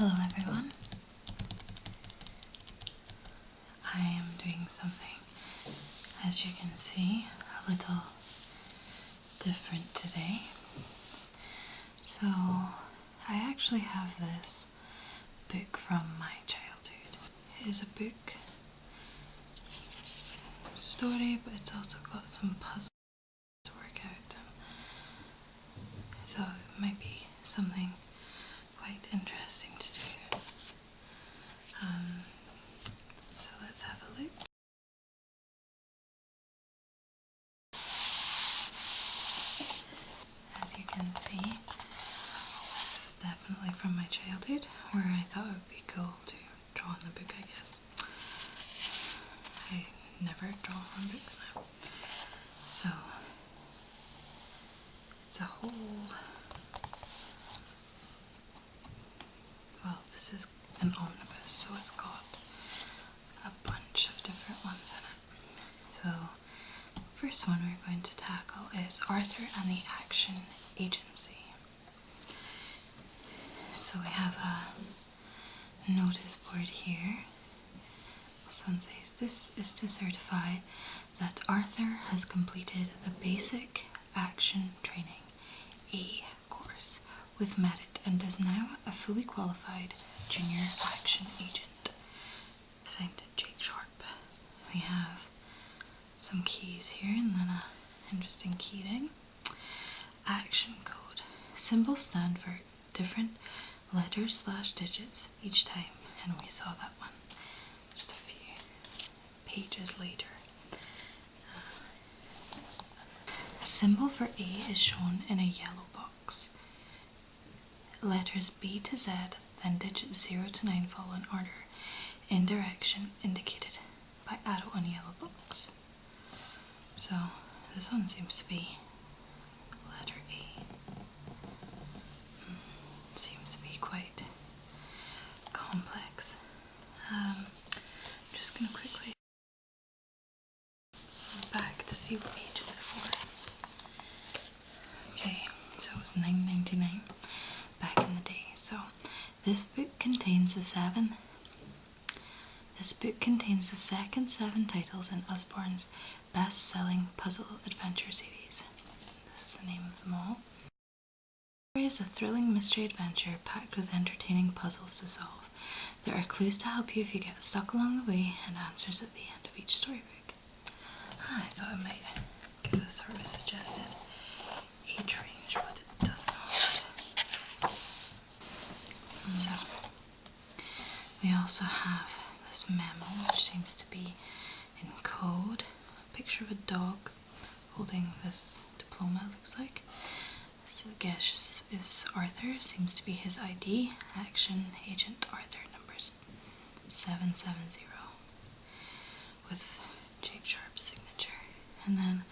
Hello everyone. I am doing something, as you can see, a little different today. So, I actually have this book from my childhood. It is a book. It's a story, but it's also got some puzzles to work out. I thought it might be something quite interesting to do. So let's have a look. As you can see, it's definitely from my childhood, where I thought it would be cool to draw in the book, I guess. I never draw on books now. So, it's a whole... Well, this is an omnibus, so it's got a bunch of different ones in it. So, the first one we're going to tackle is Arthur and the Action Agency. So we have a notice board here. This one says, "This is to certify that Arthur has completed the Basic Action Training A course with merit and is now a fully qualified junior action agent." Signed Jake Sharp. We have some keys here and then a interesting keyring. Action code. Symbols stand for different letters / digits each time, and we saw that one just a few pages later. Symbol for A is shown in a yellow box. Letters B to Z, then digits 0 to 9 follow in order in direction indicated by arrow on yellow box. So this one seems to be letter A. Seems to be quite complex. I'm just going to quickly go back to see what page it was for. Okay, so it was $9.99 back in the day. So this book contains the second 7 titles in Usborne's best-selling puzzle adventure series. This is the name of them all. The story is a thrilling mystery adventure packed with entertaining puzzles to solve. There are clues to help you if you get stuck along the way, and answers at the end of each storybook. I thought I might give a sort of suggested age range, but it does not. So, we also have this memo, which seems to be in code. A picture of a dog holding this diploma, it looks like. So I guess is Arthur, seems to be his ID. Action Agent Arthur, numbers 770, with Jake Sharp's signature. And then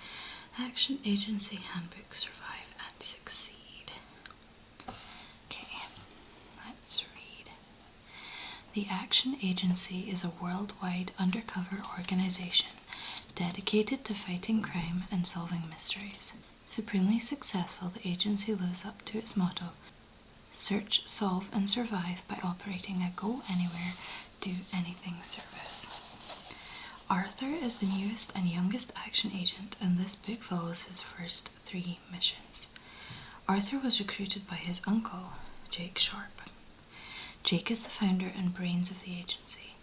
Action Agency Handbook, Survive and Succeed. Okay, let's read. The Action Agency is a worldwide undercover organization dedicated to fighting crime and solving mysteries. Supremely successful, the agency lives up to its motto: search, solve, and survive by operating a go anywhere, do anything service. Arthur is the newest and youngest action agent, and this book follows his first 3 missions. Arthur was recruited by his uncle, Jake Sharp. Jake is the founder and brains of the agency.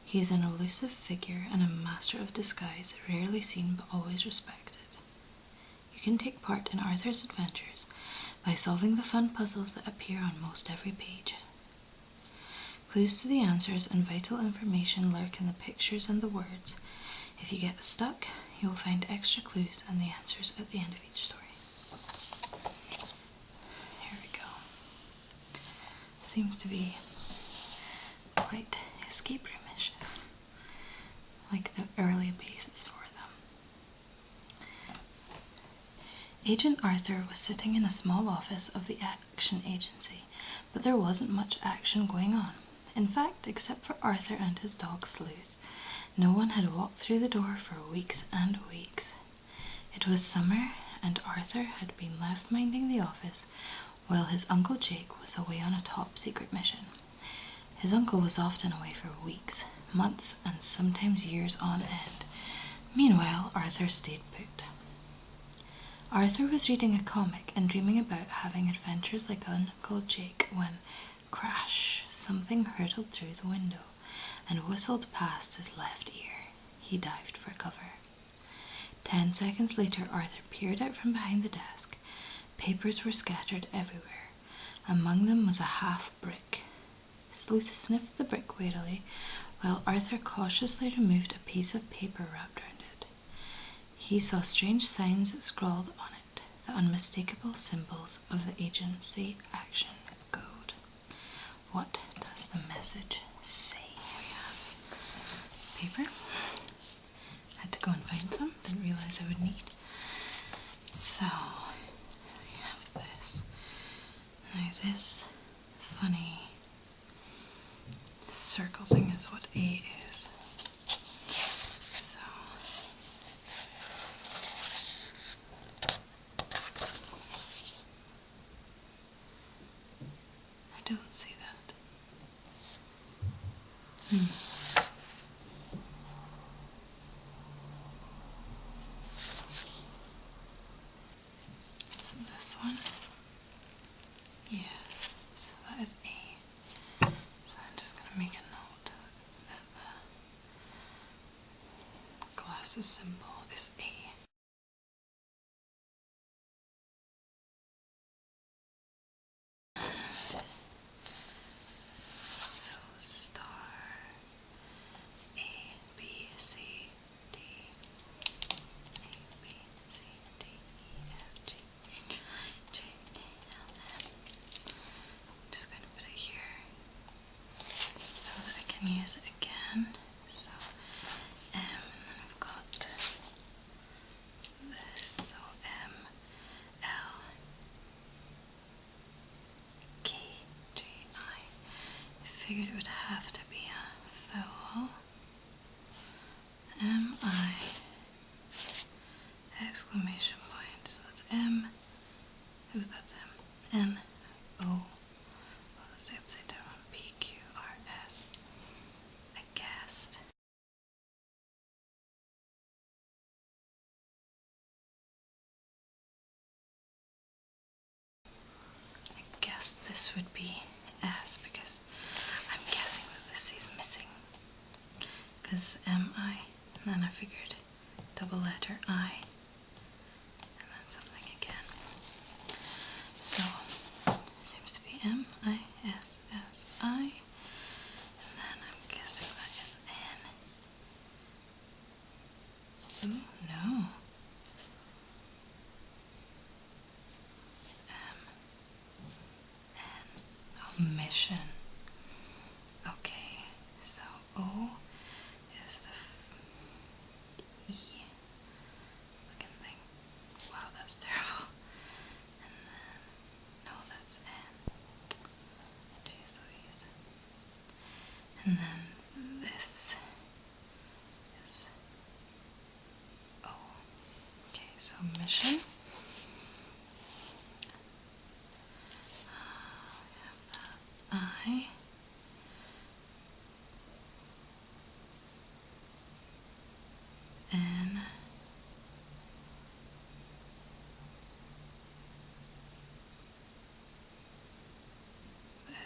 He is an elusive figure and a master of disguise, rarely seen but always respected. You can take part in Arthur's adventures by solving the fun puzzles that appear on most every page. Clues to the answers and vital information lurk in the pictures and the words. If you get stuck, you will find extra clues and the answers at the end of each story. Here we go. Seems to be quite escape room-ish, like the early basis for them. Agent Arthur was sitting in a small office of the Action Agency, but there wasn't much action going on. In fact, except for Arthur and his dog Sleuth, no one had walked through the door for weeks and weeks. It was summer, and Arthur had been left minding the office while his Uncle Jake was away on a top-secret mission. His uncle was often away for weeks, months, and sometimes years on end. Meanwhile, Arthur stayed put. Arthur was reading a comic and dreaming about having adventures like Uncle Jake when, crash, something hurtled through the window and whistled past his left ear. He dived for cover. 10 seconds later, Arthur peered out from behind the desk. Papers were scattered everywhere. Among them was a half brick. Sleuth sniffed the brick wearily, while Arthur cautiously removed a piece of paper wrapped around it. He saw strange signs scrawled on it, the unmistakable symbols of the Agency Action Code. What does the message say? We have paper. Had to go and find some, didn't realize I would need. So, we have this. Now this funny circle thing is what A is. So, I don't see that. So this one? Yes, so that is A. So I'm just going to make a note that the glasses symbol is A. So star A, B, C, D, A, B, C, D, E, F, G, H, I, J, K, L, M. I'm just going to put it here just so that I can use it again. So M, and then I've got this, so M, L, K, J, I. I figured it would have to be a vowel. M, I, exclamation point. So that's M. Ooh, that's M. N, O. Oh, that's the upside down one. P, Q, R, S. Aghast. I guess this would be S because I'm guessing that this is missing. Because M-I, and then I figured double letter I, and then something again. So, it seems to be M-I-S-S-I, and then I'm guessing that is N. Ooh, no. Mission. Okay, so O is the E looking thing. Wow, that's terrible. And then, no, that's N. Jeez Louise. And then this is O. Okay, so mission. I, N,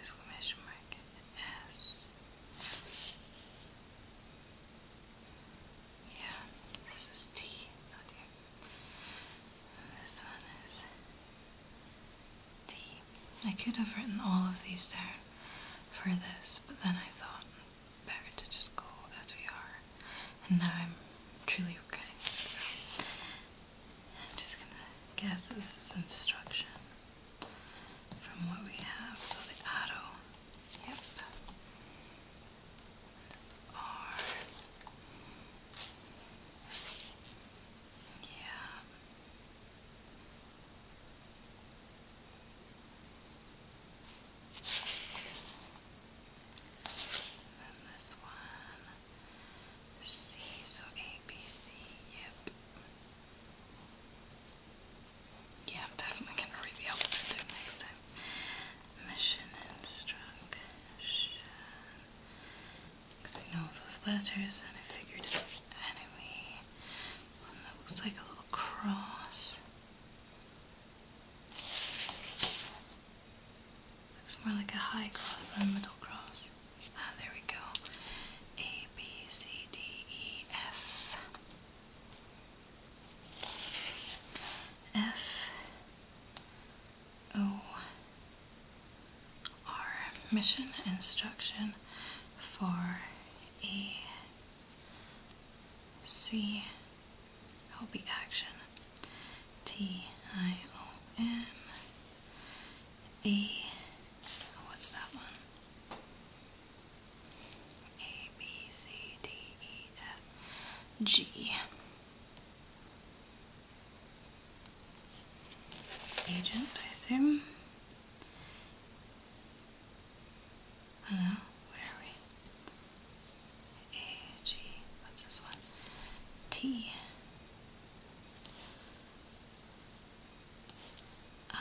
exclamation mark, S. Yeah, this is T. Oh dear. This one is T. I could have written all of these down for this, but then I thought better to just go as we are. And now I'm truly regretting it, so I'm just gonna guess that this is instruction from what we have. So the arrow, yep. R, yeah. And this one, C, so A, B, C, yep. Yeah, I'm definitely letters and I figured it out anyway. One that looks like a little cross. Looks more like a high cross than a middle cross. Ah, there we go. A, B, C, D, E, F. F, O, R. Mission instruction for A. C will be action. T, I, O, N. A. What's that one? A, B, C, D, E, F, G. Agent, I assume. I don't know. Where are we? A, G. What's this one? T. I.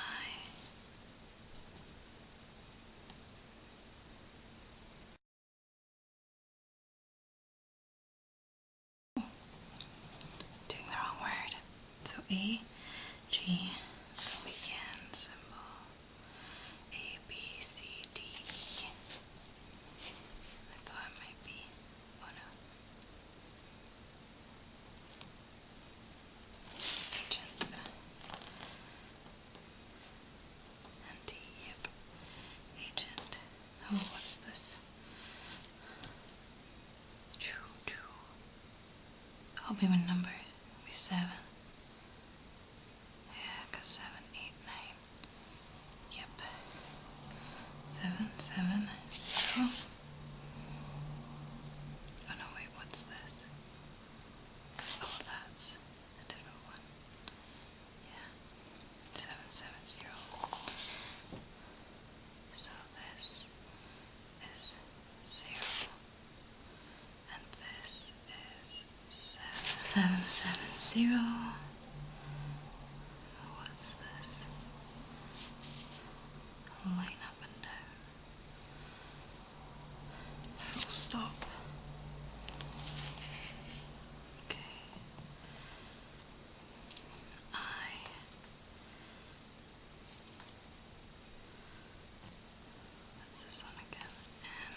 Doing the wrong word. So A, G, weekend symbol. A, B, C, D, E. I thought it might be. Oh no. Agent. And D, yep. Agent. Oh, what's this? I'll be my number. It'll be 7. Yeah, 'cause 7, 8, 9. Yep. 7, 7, 0. Oh no, wait, what's this? Oh, that's a different one. Yeah. 7, 7, 0. So this is 0. And this is 7. 7, 7, 0. What's this? Line up and down. Full stop. Okay. I. What's this one again? N.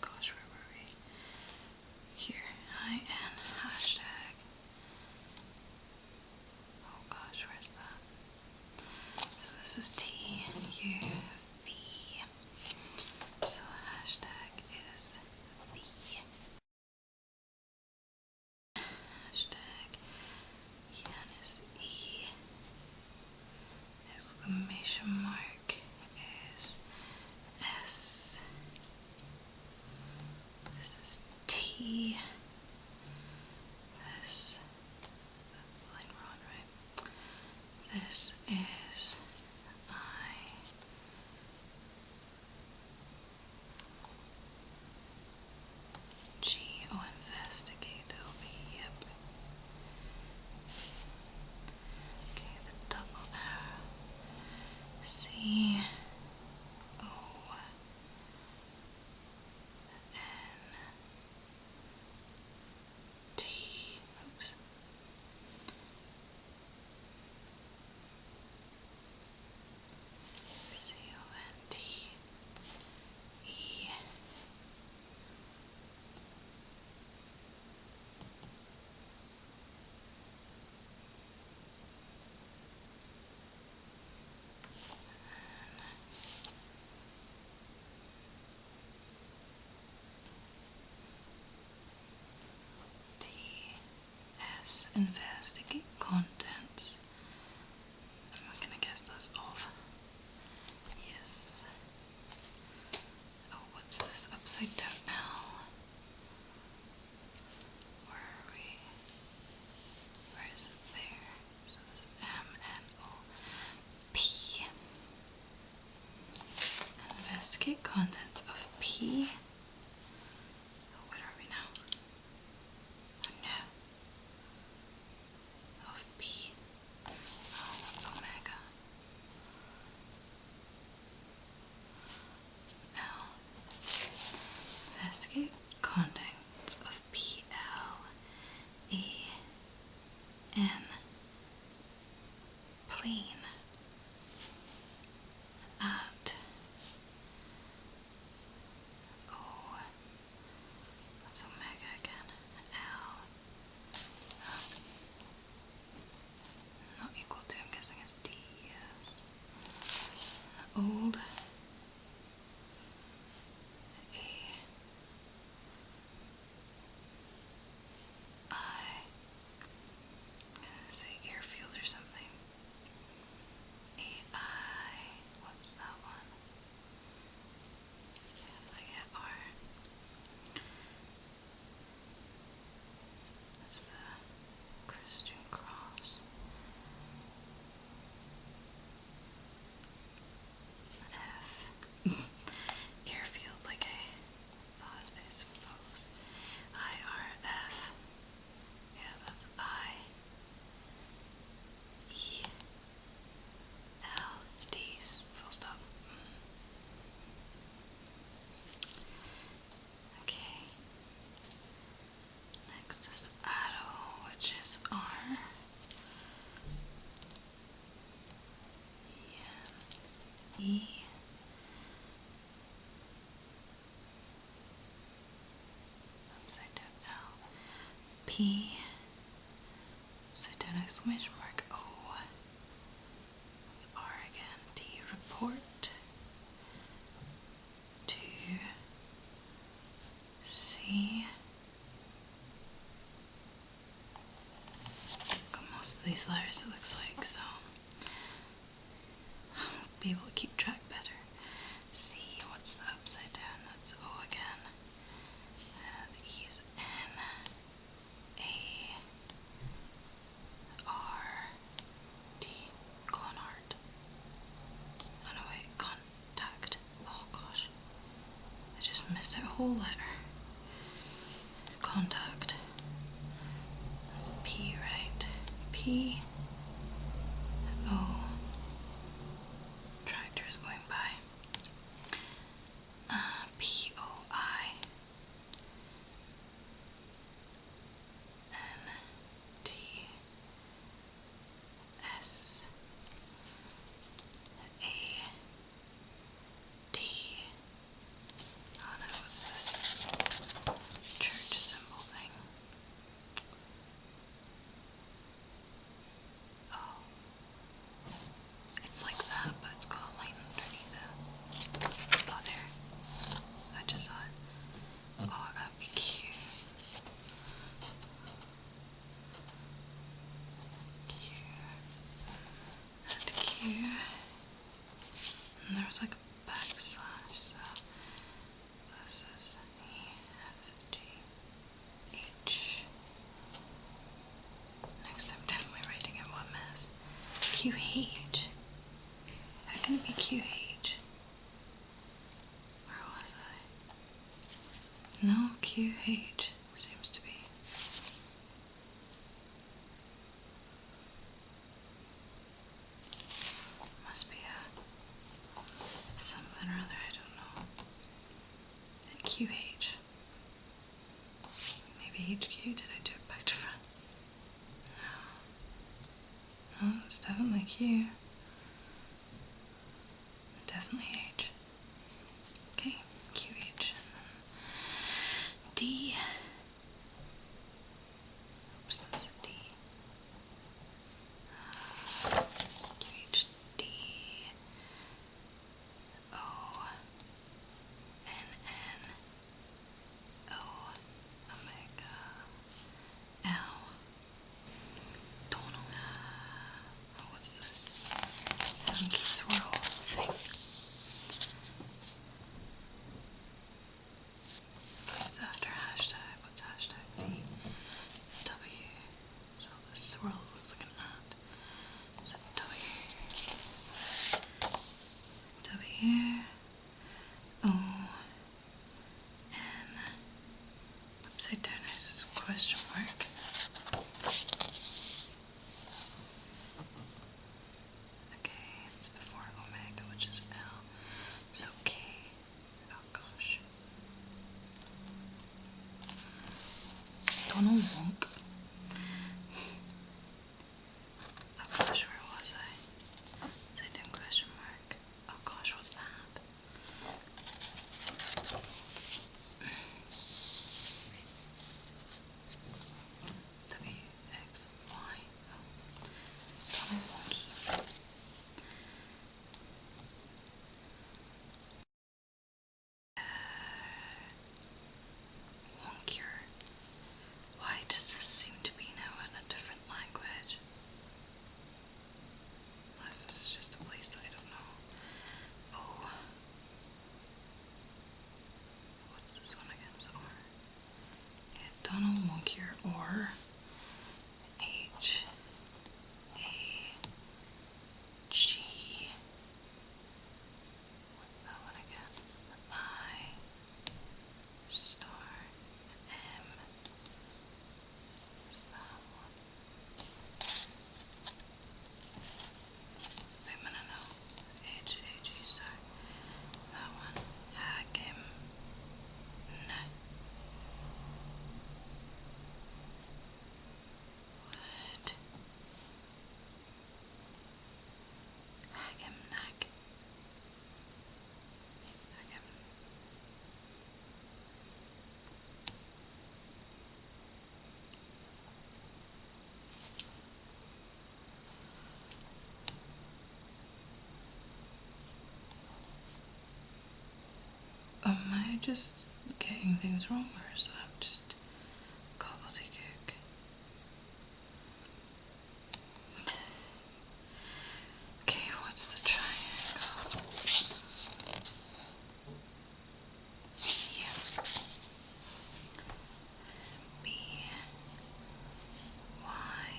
Gosh, where were we? Here. I, N. Hashtag. Oh gosh, where's that? So this is T, U, V. So hashtag is V. Hashtag N is E. Exclamation mark is S. This is T. This, that's the line we're on, right? This is I. G, oh, investigate, that'll be, yep. Okay, the double arrow. C, O, N, T, oops. C, O, N, T, E. T, S, investigate contents. I'm not gonna guess that's off. Yes. Oh, what's this upside down now? Where are we? Where is it there? So this is M, N, O, P. Investigate contents of P. Oh, where are we now? Oh no. Of P. Oh, what's omega? L. investigate contents of P-L-A-N, plane, at, oh, that's omega again, L, not equal to, I'm guessing it's D, yes, old, say airfield or something. AI, what's that one? I get R. That's the Christian cross. F. Airfield, like I thought, I suppose. IRF. Yeah, that's I. E. L. D's. Full stop. Okay. Next is the arrow, which is R. E. Upside down L. P. Upside down exclamation mark O. That's R again. T. Report. 2. C. Got most of these letters, it looks like, so I'll be able to keep track better. C, what's the upside down? That's O again. And E is N. A. R. T. Conart. Oh no, wait, contact. Oh gosh. I just missed out a whole letter. Contact. That's P, right? P. O. Tractors going by. P-O-I. N-T. S-A-T. Oh no, what's this church symbol thing? Oh. It's like that, but it's got a line underneath it. Oh, there. I just saw it. R-Q. Q. And Q. And there was like a backslash, so this is E, F, G, H. Next I'm definitely writing in one mess. QH. How can it be QH? Where was I? No, QH seems to be. Must be a something or other, I don't know. And QH. Maybe HQ? Did I do it back to front? No. No, it's definitely Q. Definitely H. Okay, QH. D. Oops, that's a D. QH, D. O. N, N. O. Omega. L. Tonal. Oh, what's this? Funky swirl thing. Okay, it's after hashtag. What's hashtag V? W. So the swirl looks like an at. It's a W. W. O. N. Upside down is a question mark. Okay, it's before omega, which is L. So K. Oh gosh. just getting things wrong, or is that just gobbledygook? Okay, what's the triangle? Yeah. B, Y.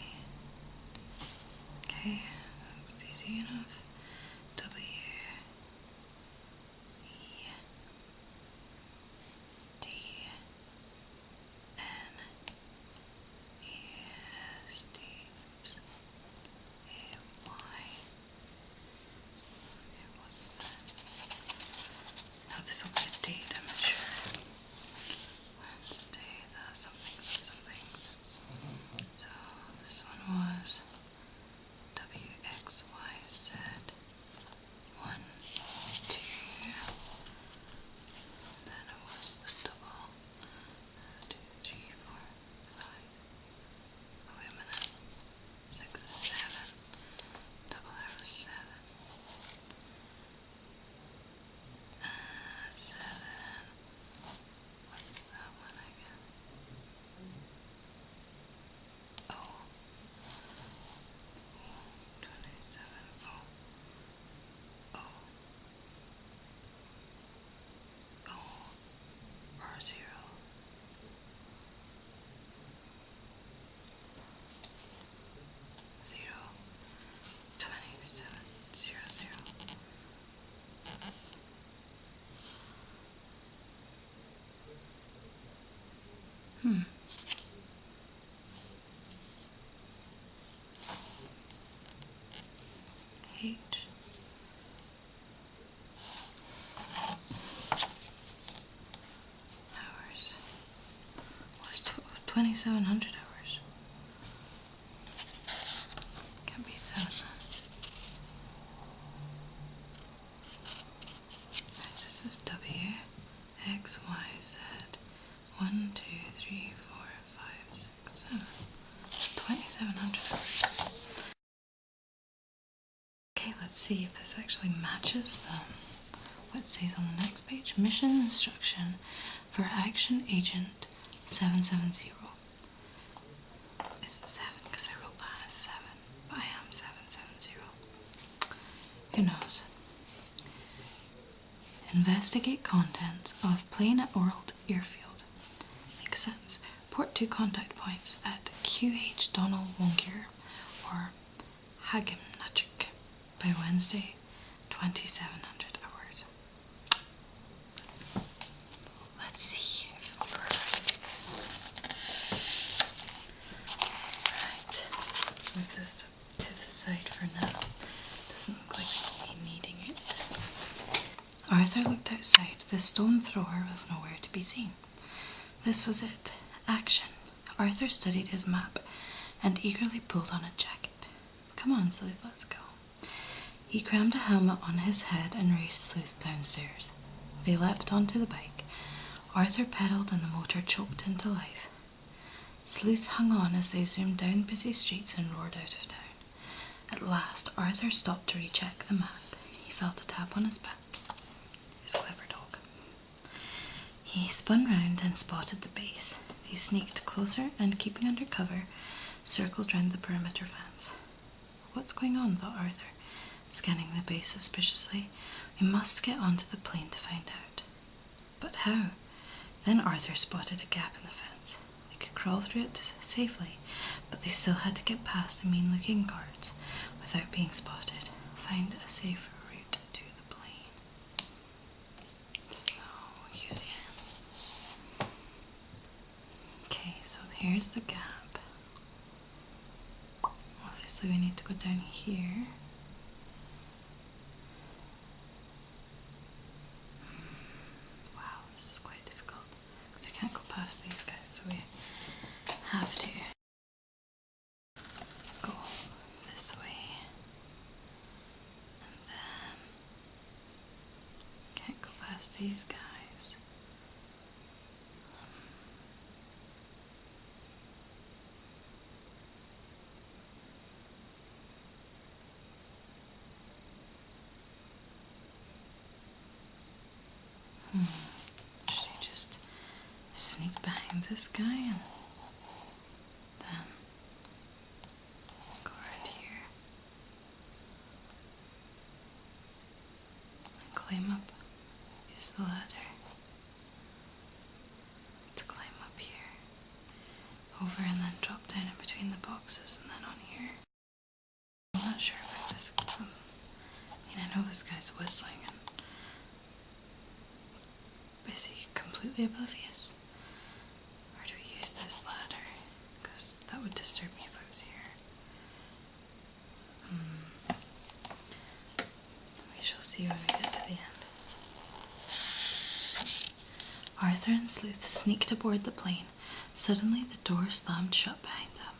Okay, that was easy enough. W, E, D, N, E, S, D, oops, A, Y. Okay, what's that? Now this will be a date, I'm sure. Wednesday, the something, something. So this one was W, X, Y, Z. 1, 2. Then it was the double. 2, 3, 4, 5. Oh, wait a minute. 6, 7. Double arrow 7. 7. What's that one again? Oh. 27. Oh. Oh. Oh. Or 0. 0. 27. 0, 0. H. Hours. What's 2700 hours? Can't be 7 then. Right, this is W, X, Y, Z. 1, 2, 3, 4, 5, 6, 7. 2700 hours. Okay, let's see if this actually matches what it says on the next page. Mission instruction for Action Agent 770. Is it 7? Because I wrote that as 7. But I am 770. Who knows? Investigate contents of plane at World Airfield. Makes sense. Port 2 contact points at QH Donald Wongier or Hagenachik by Wednesday, 2700 hours. Let's see if we're right. Move this to the side for now. Doesn't look like we'll be needing it. Arthur looked outside. The stone thrower was nowhere to be seen. This was it. Action. Arthur studied his map and eagerly pulled on a jacket. Come on, Sleuth, let's go. He crammed a helmet on his head and raced Sleuth downstairs. They leapt onto the bike. Arthur pedalled and the motor choked into life. Sleuth hung on as they zoomed down busy streets and roared out of town. At last, Arthur stopped to recheck the map. He felt a tap on his back. His clever dog. He spun round and spotted the base. They sneaked closer and, keeping under cover, circled round the perimeter fence. What's going on? Thought Arthur, scanning the base suspiciously. We must get onto the plane to find out. But how? Then Arthur spotted a gap in the fence. They could crawl through it safely, but they still had to get past the mean-looking guards without being spotted. Find a safe route to the plane. So, using it. Okay, so here's the gap. Obviously we need to go down here. Wow, this is quite difficult because we can't go past these guys, so we have to go this way, and then can't go past these guys. this guy and then go around here and climb up. Use the ladder to climb up here, over and then drop down in between the boxes and then on here. I'm not sure about this. I know this guy's whistling and is he completely oblivious? Or do we use this ladder? Because that would disturb me if I was here. We shall see when we get to the end. Arthur and Sleuth sneaked aboard the plane. Suddenly the door slammed shut behind them.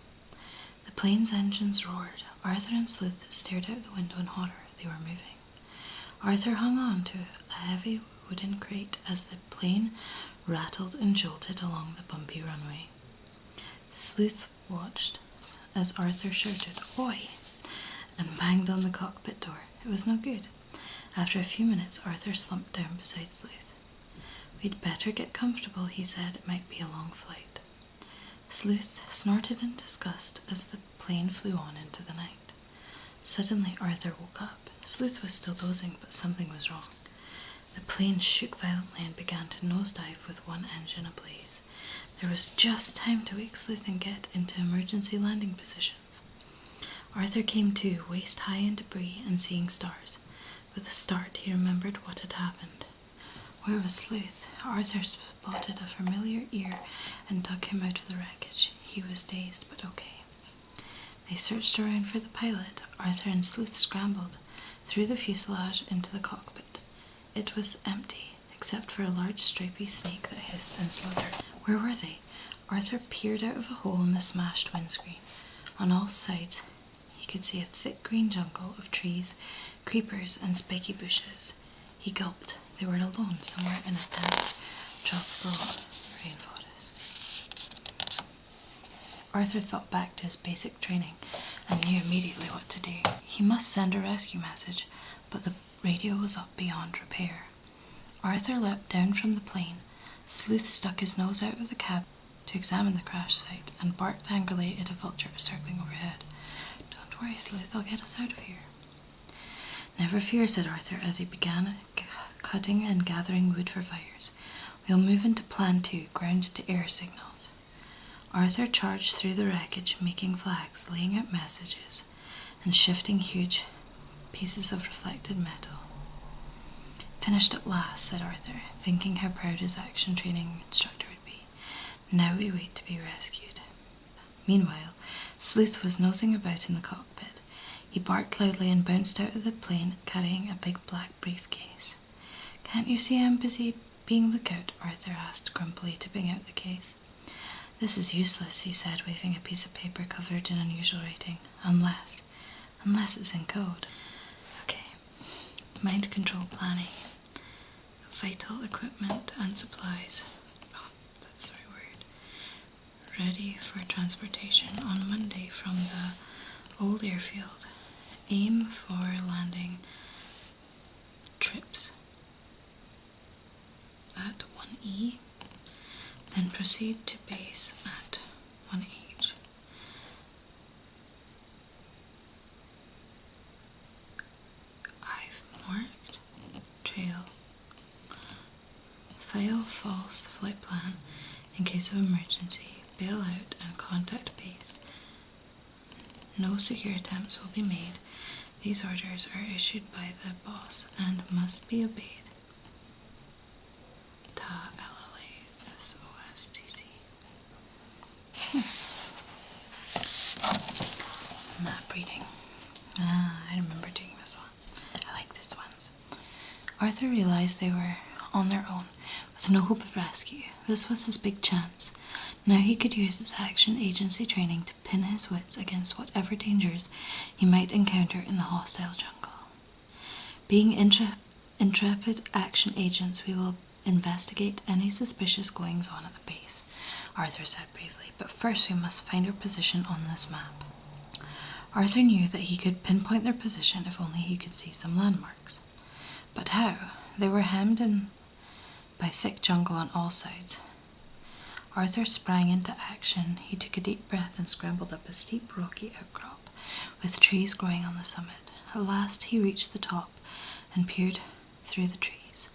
The plane's engines roared. Arthur and Sleuth stared out the window in horror. They were moving. Arthur hung on to a heavy wooden crate as the plane rattled and jolted along the bumpy runway. Sleuth watched as Arthur shouted, "Oi!" and banged on the cockpit door. It was no good. After a few minutes, Arthur slumped down beside Sleuth. "We'd better get comfortable," he said. "It might be a long flight." Sleuth snorted in disgust as the plane flew on into the night. Suddenly Arthur woke up. Sleuth was still dozing, but something was wrong. The plane shook violently and began to nosedive with one engine ablaze. There was just time to wake Sleuth and get into emergency landing positions. Arthur came to, waist high in debris and seeing stars. With a start, he remembered what had happened. Where was Sleuth? Arthur spotted a familiar ear and dug him out of the wreckage. He was dazed, but okay. They searched around for the pilot. Arthur and Sleuth scrambled through the fuselage into the cockpit. It was empty, except for a large stripy snake that hissed and slaughtered. Where were they? Arthur peered out of a hole in the smashed windscreen. On all sides, he could see a thick green jungle of trees, creepers, and spiky bushes. He gulped. They were alone somewhere in a dense, tropical rainforest. Arthur thought back to his basic training and knew immediately what to do. He must send a rescue message, but the radio was up beyond repair. Arthur leapt down from the plane. Sleuth stuck his nose out of the cab to examine the crash site and barked angrily at a vulture circling overhead. "Don't worry, Sleuth, I'll get us out of here." "Never fear," said Arthur as he began cutting and gathering wood for fires. "We'll move into Plan 2, ground-to-air signals." Arthur charged through the wreckage, making flags, laying out messages, and shifting huge pieces of reflected metal. "Finished at last," said Arthur, thinking how proud his action training instructor would be. "Now we wait to be rescued." Meanwhile, Sleuth was nosing about in the cockpit. He barked loudly and bounced out of the plane, carrying a big black briefcase. "Can't you see I'm busy being lookout?" Arthur asked grumpily, tipping out the case. "This is useless," he said, waving a piece of paper covered in unusual writing. Unless it's in code." Okay. Mind control planning. Vital equipment and supplies. Oh, that's the right word. Ready for transportation on Monday from the old airfield. Aim for landing trips at 1E. Then proceed to base at 1H. I've marked trail. File false flight plan in case of emergency. Bail out and contact base. No secure attempts will be made. These orders are issued by the boss and must be obeyed. Ta LLASOSTC. Map reading. I remember doing this one. I like this ones. Arthur realized they were on their own, with no hope of rescue. This was his big chance. Now he could use his action agency training to pin his wits against whatever dangers he might encounter in the hostile jungle. Being intrepid action agents, we will investigate any suspicious goings-on at the base, Arthur said bravely, but first we must find our position on this map. Arthur knew that he could pinpoint their position if only he could see some landmarks. But how? They were hemmed in by thick jungle on all sides. Arthur sprang into action. He took a deep breath and scrambled up a steep rocky outcrop with trees growing on the summit. At last he reached the top and peered through the trees.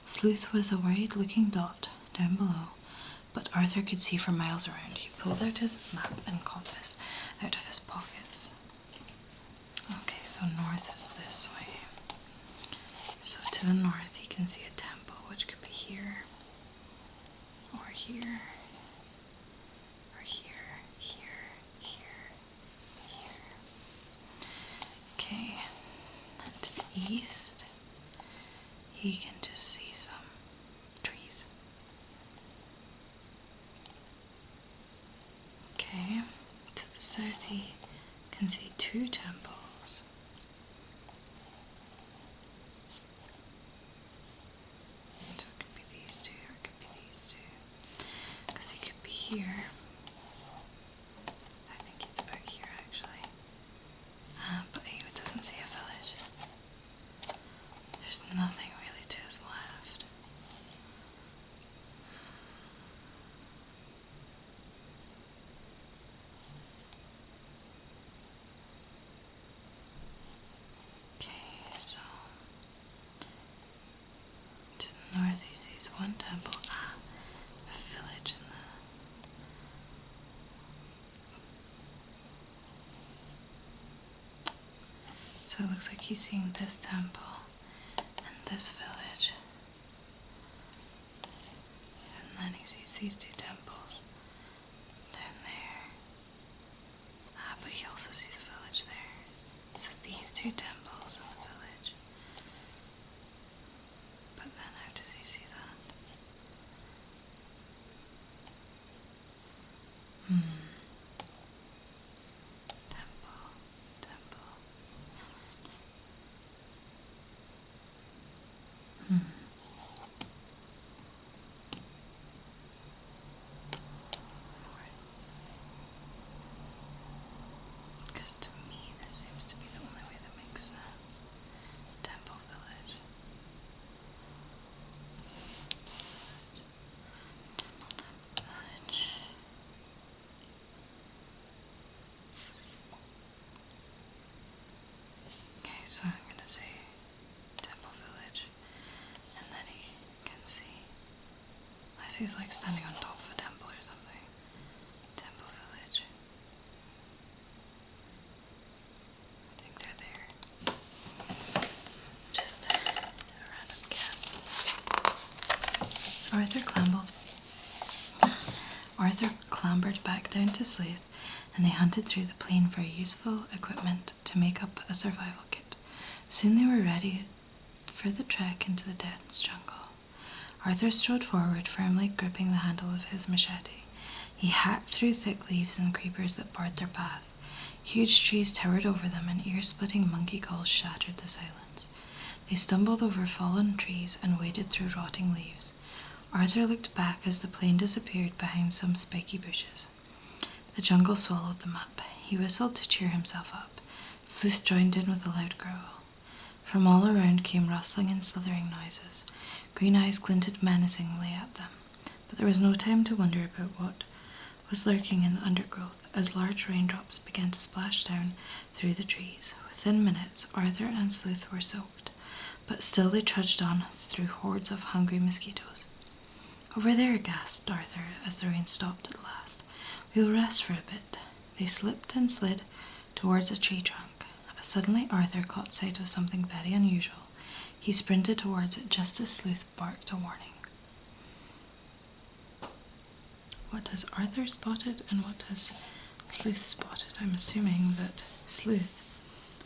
Sleuth was a worried-looking dot down below, but Arthur could see for miles around. He pulled out his map and compass out of his pockets. Okay, so north is this way. So to the north you can see a temple, which could be here, or here, or here, here, here, here. Okay, and to the east you can just see some trees. Okay, to the south you can see two temples. So it could be these two, or it could be these two. Because he could be here. I think it's about here actually. But he doesn't see a village. There's nothing really to his left. Okay, so to the north he sees one temple. A village in the... So it looks like he's seeing this temple and this village. And then he sees these two temples down there. But he also sees a village there. So these two temples and the village. But then how does he see that? Temple, temple. Because to me this seems to be the only way that makes sense. Temple village. Temple village. Okay, so I'm gonna say temple village, and then he can see, unless he's like standing on top of a temple or something. Temple village. I think they're there. Just a random guess. Arthur clambered back down to Sleuth, and they hunted through the plain for useful equipment to make up a survival kit. Soon they were ready for the trek into the dense jungle. Arthur strode forward, firmly gripping the handle of his machete. He hacked through thick leaves and creepers that barred their path. Huge trees towered over them, and ear-splitting monkey calls shattered the silence. They stumbled over fallen trees and waded through rotting leaves. Arthur looked back as the plane disappeared behind some spiky bushes. The jungle swallowed them up. He whistled to cheer himself up. Sleuth joined in with a loud growl. From all around came rustling and slithering noises. Green eyes glinted menacingly at them. But there was no time to wonder about what was lurking in the undergrowth as large raindrops began to splash down through the trees. Within minutes, Arthur and Sleuth were soaked, but still they trudged on through hordes of hungry mosquitoes. "Over there," gasped Arthur as the rain stopped at last. "We'll rest for a bit." They slipped and slid towards a tree trunk. Suddenly Arthur caught sight of something very unusual. He sprinted towards it just as Sleuth barked a warning. What has Arthur spotted and what has Sleuth spotted? I'm assuming that Sleuth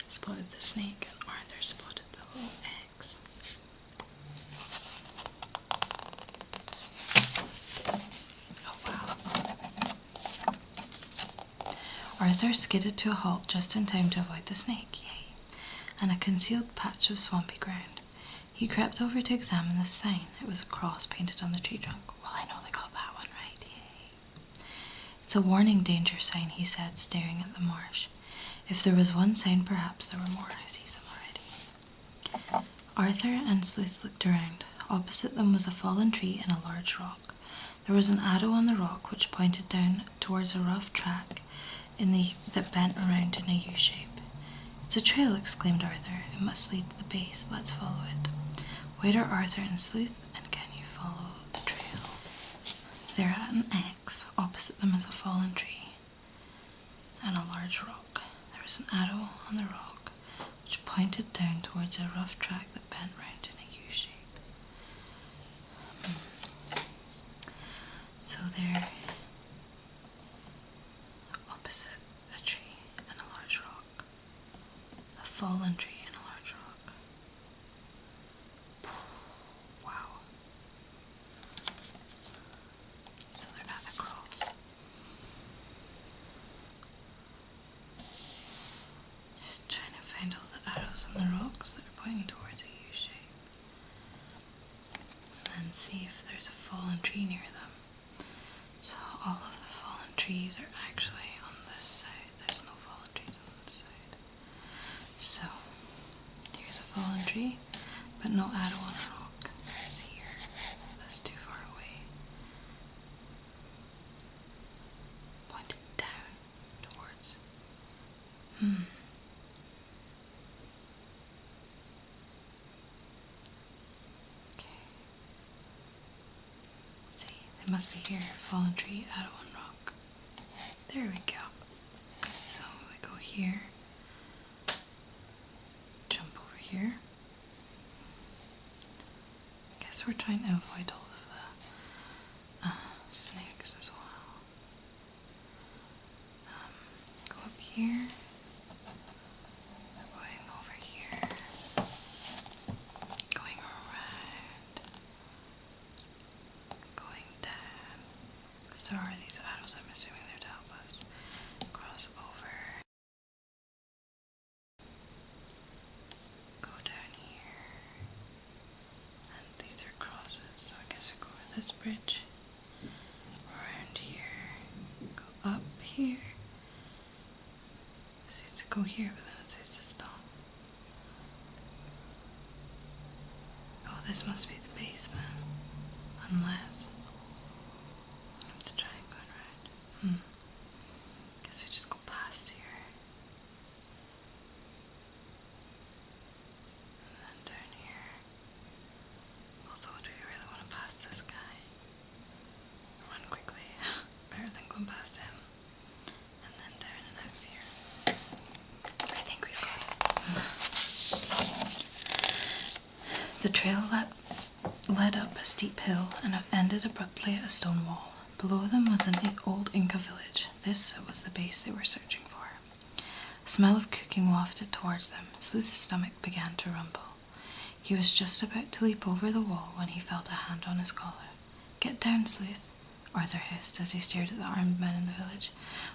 spotted the snake and Arthur spotted the little eggs. Oh wow. Arthur skidded to a halt just in time to avoid the snake, yay, and a concealed patch of swampy ground. He crept over to examine the sign. It was a cross painted on the tree trunk. Well, I know they got that one right, yay. "It's a warning danger sign," he said, staring at the marsh. If there was one sign, perhaps there were more. I see some already. Arthur and Sleuth looked around. Opposite them was a fallen tree and a large rock. There was an arrow on the rock which pointed down towards a rough track that bent around in a U shape. "It's a trail," exclaimed Arthur. "It must lead to the base. Let's follow it." Where are Arthur and Sleuth, and can you follow the trail? They're at an X. Opposite them is a fallen tree and a large rock. There was an arrow on the rock which pointed down towards a rough track that bent round in a U shape. So they're opposite a tree and a large rock. A fallen tree and a large rock. Wow. So they're at the cross. Just trying to find all the arrows on the rocks that are pointing towards a U shape. And then see if there's a fallen tree near them. So all of the fallen trees are actually on this side. There's no fallen trees on this side. So here's a fallen tree, but no arrow on a rock. There's here. That's too far away. Pointed down towards. Okay. See, they must be here. Fallen tree, arrow on rock. There we go. So we go here. Jump over here. Guess we're trying to avoid all of the snakes as well. Go up here. Going over here. Going around. Going down. Because there are these arrows, I'm assuming they're to help us. Cross over. Go down here. And these are crosses, so I guess we go over this bridge. Around here. Go up here. It says to go here, but then it says to stop. Oh, this must be the base then. Unless. Let's try going around. Guess we just go past here. And then down here. Although, do we really want to pass this guy? Run quickly. Better than going past him. And then down and out here. I think we've got it. The trail led up a steep hill and ended abruptly at a stone wall. Below them was an old Inca village. This was the base they were searching for. A smell of cooking wafted towards them. Sleuth's stomach began to rumble. He was just about to leap over the wall when he felt a hand on his collar. "Get down, Sleuth," Arthur hissed as he stared at the armed men in the village.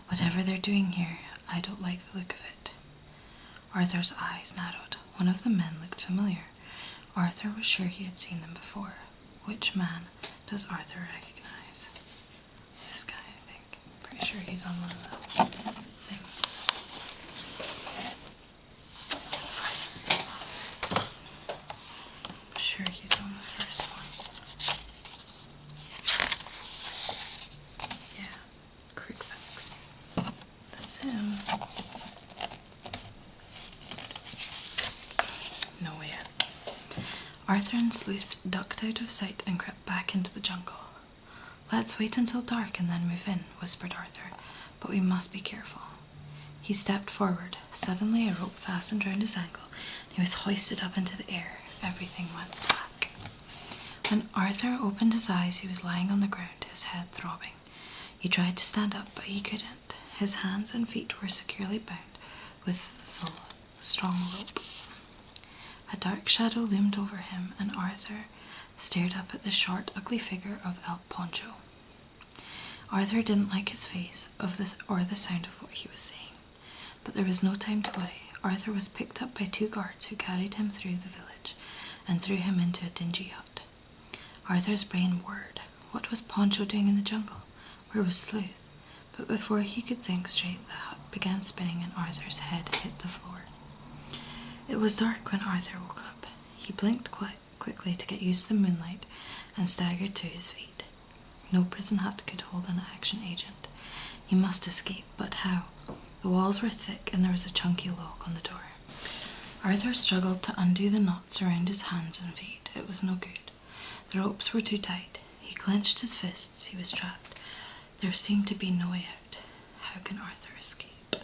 "Whatever they're doing here, I don't like the look of it." Arthur's eyes narrowed. One of the men looked familiar. Arthur was sure he had seen them before. Which man does Arthur recognize? This guy, I think. Pretty sure he's on one of the things. I'm sure he's on the first one. Yeah, Crickfax. That's him. No way. Arthur and Sleuth ducked out of sight and crept back into the jungle. "Let's wait until dark and then move in," whispered Arthur, "but we must be careful." He stepped forward. Suddenly a rope fastened round his ankle, and he was hoisted up into the air. Everything went black. When Arthur opened his eyes, he was lying on the ground, his head throbbing. He tried to stand up, but he couldn't. His hands and feet were securely bound with the strong rope. A dark shadow loomed over him, and Arthur stared up at the short, ugly figure of El Poncho. Arthur didn't like his face or the sound of what he was saying, but there was no time to worry. Arthur was picked up by 2 guards who carried him through the village and threw him into a dingy hut. Arthur's brain whirred. What was Poncho doing in the jungle? Where was Sleuth? But before he could think straight, the hut began spinning and Arthur's head hit the floor. It was dark when Arthur woke up. He blinked quickly to get used to the moonlight and staggered to his feet. No prison hut could hold an action agent. He must escape, but how? The walls were thick and there was a chunky lock on the door. Arthur struggled to undo the knots around his hands and feet. It was no good. The ropes were too tight. He clenched his fists. He was trapped. There seemed to be no way out. How can Arthur escape?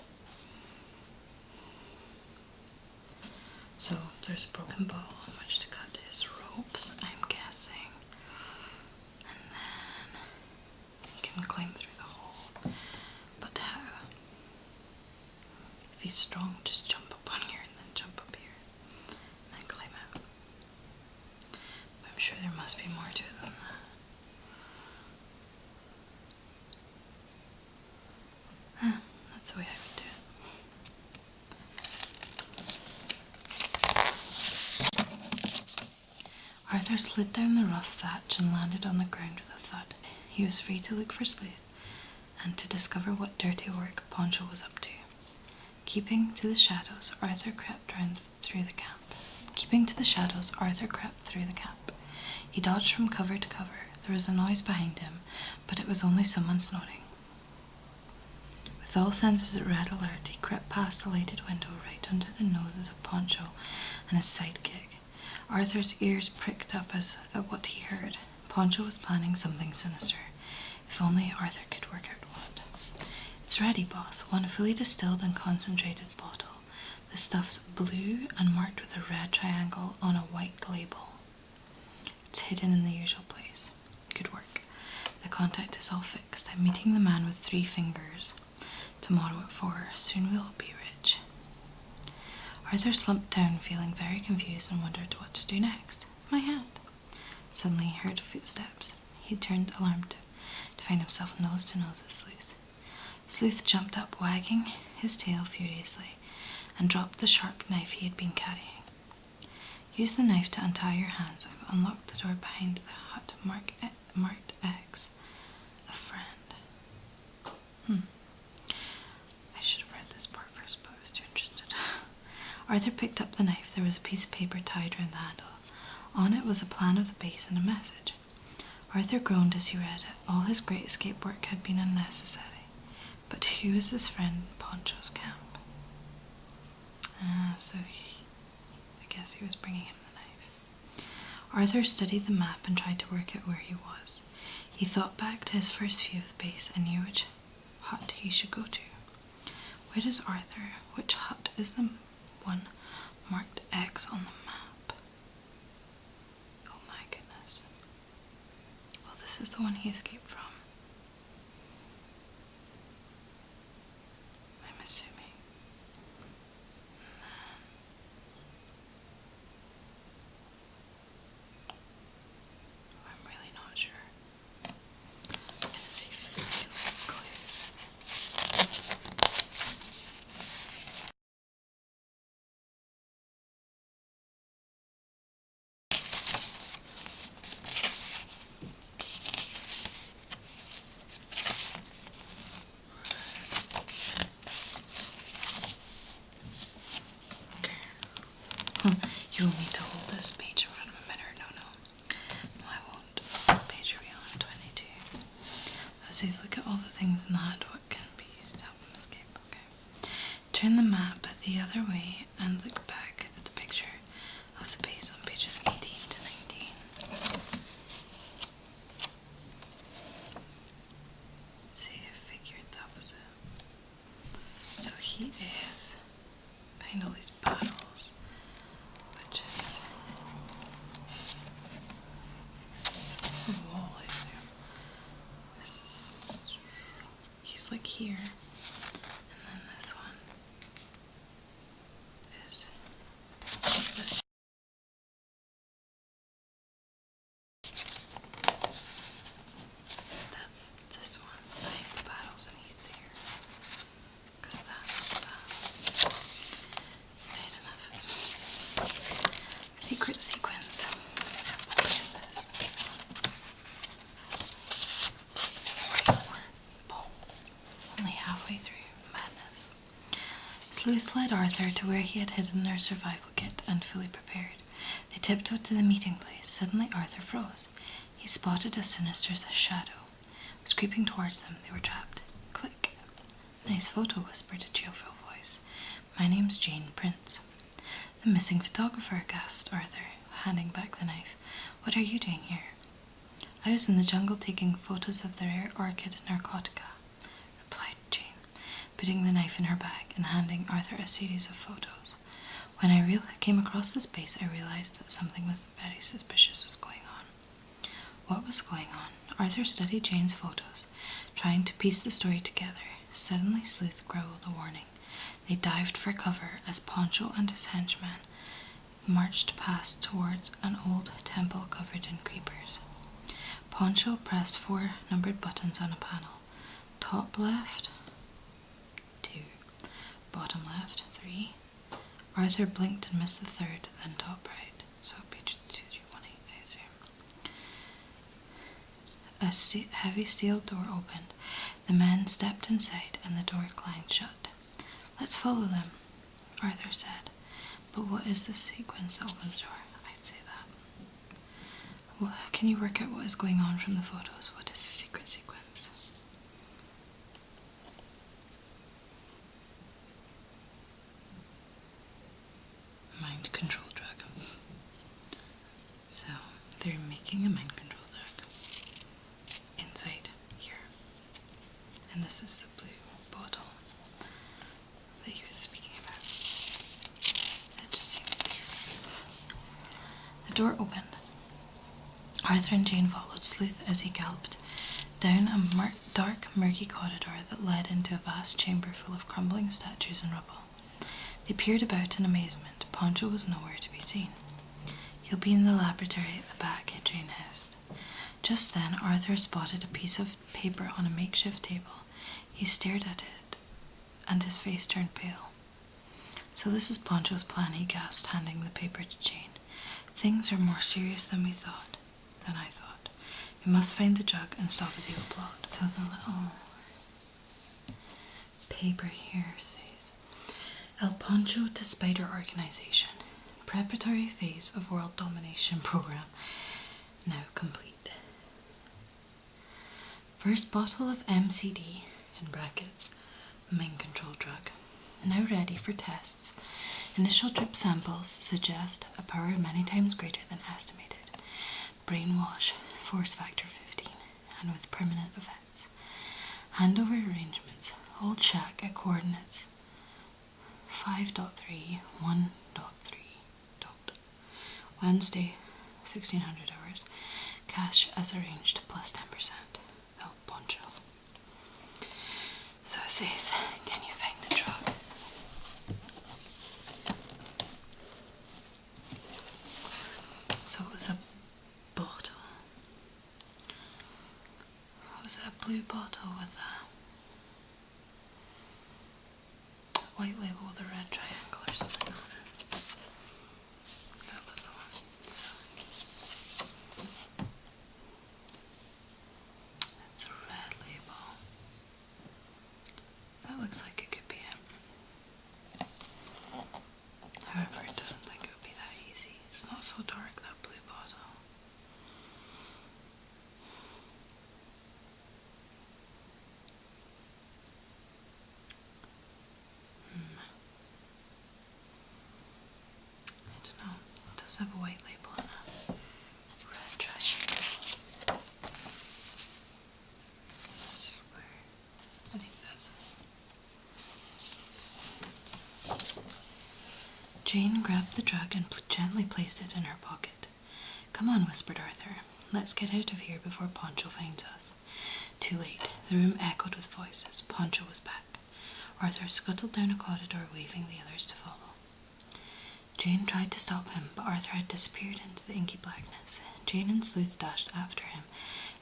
So there's a broken ball on which to cut his ropes, I'm guessing. And then he can climb through the hole. But how? If he's strong, just jump up on here and then jump up here. And then climb out. But I'm sure there must be more to it than that. That's the way I would do it. Arthur slid down the rough thatch and landed on the ground with a thud. He was free to look for Sleuth and to discover what dirty work Poncho was up to. Keeping to the shadows, Arthur crept through the camp. He dodged from cover to cover. There was a noise behind him, but it was only someone snoring. With all senses at red alert, he crept past a lighted window right under the noses of Poncho and his sidekick. Arthur's ears pricked up at what he heard. Poncho was planning something sinister. If only Arthur could work out what. It's ready, boss. One fully distilled and concentrated bottle. The stuff's blue and marked with a red triangle on a white label. It's hidden in the usual place. Good work. The contact is all fixed. I'm meeting the man with 3 fingers tomorrow at 4. Soon we'll be rich. Arthur slumped down, feeling very confused, and wondered what to do next. My hat. Suddenly he heard footsteps. He turned alarmed to find himself nose to nose with Sleuth. Sleuth jumped up, wagging his tail furiously, and dropped the sharp knife he had been carrying. Use the knife to untie your hands. I've unlocked the door behind the hut. Marked X. A friend. I should have read this part first, but I was too interested. Arthur picked up the knife. There was a piece of paper tied round the handle. On it was a plan of the base and a message. Arthur groaned as he read it. All his great escape work had been unnecessary. But who was his friend in Poncho's camp? I guess he was bringing him the knife. Arthur studied the map and tried to work out where he was. He thought back to his first view of the base and knew which hut he should go to. Where is Arthur? Which hut is the one marked X on the map? Oh my goodness. Well, this is the one he escaped from. I'm assuming. I'm really not sure. I'm gonna see if I can find clues. You want me to hold this page around a minute? No, I won't. Page reveal 22. It says, look at all the things in the hut. What can be used to help them escape? Okay. Turn the map the other way and look back at the picture of the base on pages 18 to 19. See, I figured that was it. So he is behind all these battles. The wall, I assume. He's like here, and then this one is this. That's this one behind the battles, and he's there, because that's that. Right enough. Secret sequence. What is this? Only halfway through. Madness. Sleuth led Arthur to where he had hidden their survival kit and fully prepared. They tiptoed to the meeting place. Suddenly Arthur froze. He spotted a sinister shadow. was creeping towards them. They were trapped. Click. Nice photo, whispered a cheerful voice. My name's Jane Prince. The missing photographer, gasped Arthur, handing back the knife. What are you doing here? I was in the jungle taking photos of the rare orchid narcotica, replied Jane, putting the knife in her bag and handing Arthur a series of photos. When I came across the space, I realized that something very suspicious was going on. What was going on? Arthur studied Jane's photos, trying to piece the story together. Suddenly, Sleuth growled a warning. They dived for cover as Poncho and his henchman marched past towards an old temple covered in creepers. Poncho pressed 4 numbered buttons on a panel. Top left, 2. Bottom left, 3. Arthur blinked and missed the 3rd, then top right. So page 2318, I assume. A heavy steel door opened. The men stepped inside and the door clanged shut. Let's follow them, Arthur said. But what is the sequence that opens the door? I'd say that. Can you work out what is going on from the photos? What is the secret sequence? Mind control drug. So they're making a mind control drug inside here. And this is the blue bottle that he was speaking about. It just seems to be right. The door opened. Arthur and Jane followed Sleuth as he galloped down a dark, murky corridor that led into a vast chamber full of crumbling statues and rubble. They peered about in amazement. Poncho was nowhere to be seen. He'll be in the laboratory at the back, Jane hissed. Just then, Arthur spotted a piece of paper on a makeshift table. He stared at it, and his face turned pale. So this is Poncho's plan, he gasped, handing the paper to Jane. Things are more serious than I thought. We must find the drug and stop his evil plot. So the little paper here says, El Poncho to Spider Organization. Preparatory phase of World Domination Program now complete. First bottle of MCD, in brackets, mind control drug, now ready for tests. Initial drip samples suggest a power many times greater than estimated. Brainwash, force factor 15, and with permanent effects. Handover arrangements. Old shack at coordinates 5.3, 1.3. Wednesday, 1600 hours. Cash as arranged, plus 10%. El Poncho. So it says, can you find the drug? So it was a bottle. Was it a blue bottle with a white label with a red triangle or something on it? That was the one. So it's a red label. That looks like it could be it. However, I don't think it would be that easy. It's not so dark, that blue bottle. I don't know. It does have a white label and a red triangle. Square. I think that's it. Jane grabbed the drug and gently placed it in her pocket. Come on, whispered Arthur. Let's get out of here before Poncho finds us. Too late. The room echoed with voices. Poncho was back. Arthur scuttled down a corridor, waving the others to follow. Jane tried to stop him, but Arthur had disappeared into the inky blackness. Jane and Sleuth dashed after him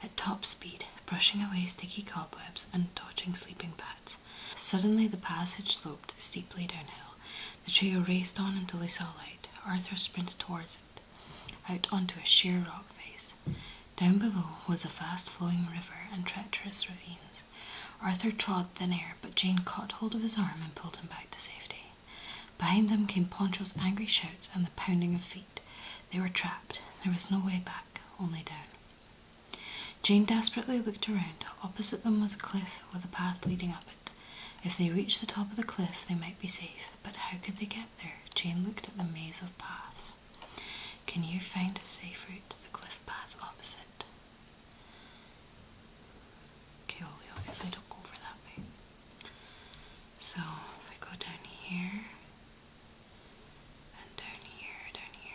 at top speed, brushing away sticky cobwebs and dodging sleeping bats. Suddenly the passage sloped steeply downhill. The trio raced on until they saw light. Arthur sprinted towards it, out onto a sheer rock face. Down below was a fast-flowing river and treacherous ravines. Arthur trod thin air, but Jane caught hold of his arm and pulled him back to safety. Behind them came Poncho's angry shouts and the pounding of feet. They were trapped. There was no way back, only down. Jane desperately looked around. Opposite them was a cliff with a path leading up it. If they reached the top of the cliff, they might be safe. But how could they get there? Jane looked at the maze of paths. Can you find a safe route to the cliff path opposite? Okay, well, we obviously don't go over that way. So, if we go down here, and down here, down here.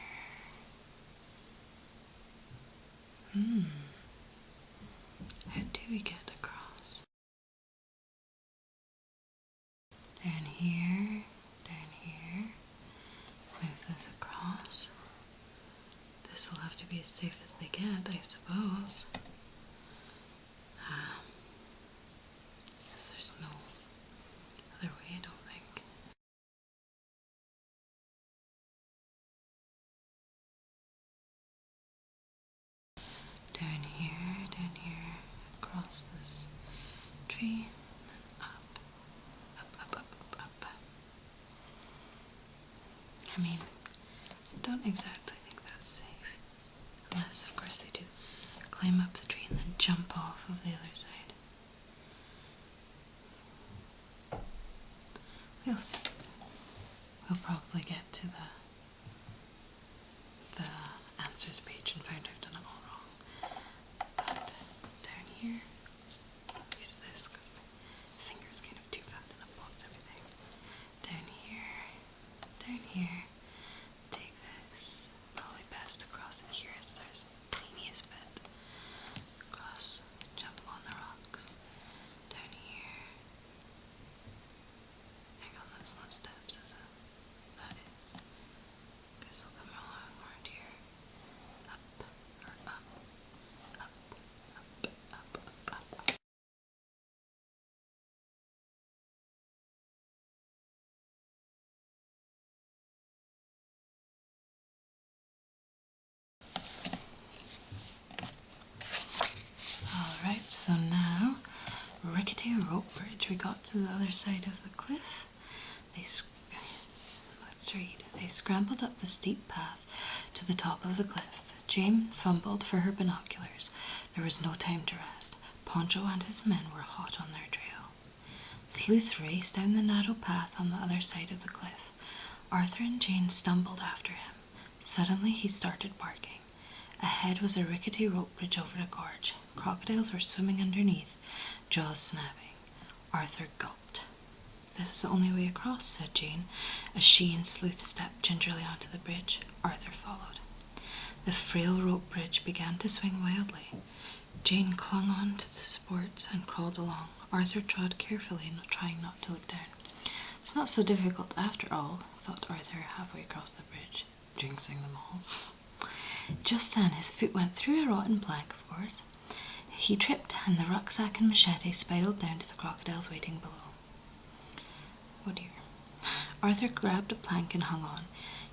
How do we get across? Down here, move this across. This will have to be as safe as they get, I suppose. Guess there's no other way, I don't think. Down here, across this tree, and up. I mean, I don't exactly think that's safe. Unless, of course, they do climb up the tree and then jump off of the other side. We'll see. We'll probably get to the answers page and find I've done it all wrong. But down here, I'll use this because my finger's kind of too fat and it blocks everything. Down here, take this. Probably best across it here as there's the tiniest bit. Across, jump on the rocks. Down here. Hang on, that's not steps, is it? That is. Guess we'll come along around here. Up, or up, up. Alright, so now, rickety rope bridge. We got to the other side of the cliff. Let's read. They scrambled up the steep path to the top of the cliff. Jane fumbled for her binoculars. There was no time to rest. Poncho and his men were hot on their trail. Sleuth raced down the narrow path on the other side of the cliff. Arthur and Jane stumbled after him. Suddenly he started barking. Ahead was a rickety rope bridge over a gorge. Crocodiles were swimming underneath, jaws snapping. Arthur gulped. This is the only way across, said Jane, as she and Sleuth stepped gingerly onto the bridge. Arthur followed. The frail rope bridge began to swing wildly. Jane clung on to the supports and crawled along. Arthur trod carefully, trying not to look down. It's not so difficult after all, thought Arthur halfway across the bridge, jinxing them all. Just then his foot went through a rotten plank, of course. He tripped, and the rucksack and machete spiraled down to the crocodiles waiting below. Oh dear. Arthur grabbed a plank and hung on.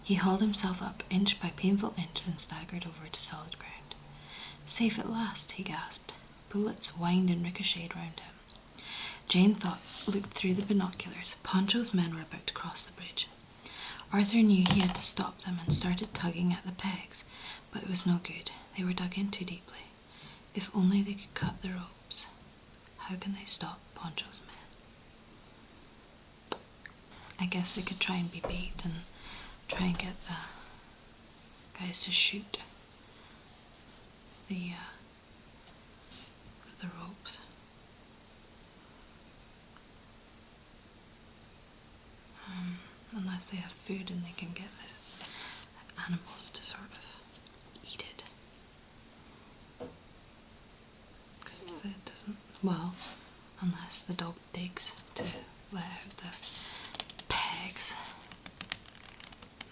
He hauled himself up inch by painful inch and staggered over to solid ground. Safe at last, he gasped. Bullets whined and ricocheted round him. Jane looked through the binoculars. Poncho's men were about to cross the bridge. Arthur knew he had to stop them and started tugging at the pegs, but it was no good. They were dug in too deeply. If only they could cut the ropes. How can they stop Poncho's men? I guess they could try and be bait and try and get the guys to shoot the ropes. Unless they have food and they can get this animals to sort of eat it. Because it doesn't, well, unless the dog digs to let out the pegs.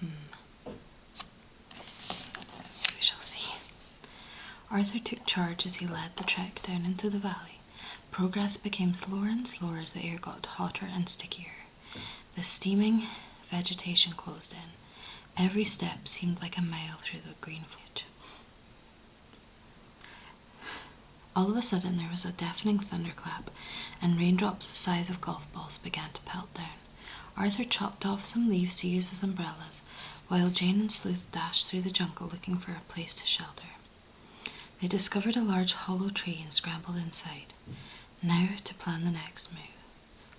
We shall see. Arthur took charge as he led the trek down into the valley. Progress became slower and slower as the air got hotter and stickier. The steaming vegetation closed in. Every step seemed like a mile through the green foliage. All of a sudden there was a deafening thunderclap, and raindrops the size of golf balls began to pelt down. Arthur chopped off some leaves to use as umbrellas, while Jane and Sleuth dashed through the jungle looking for a place to shelter. They discovered a large hollow tree and scrambled inside. Now to plan the next move.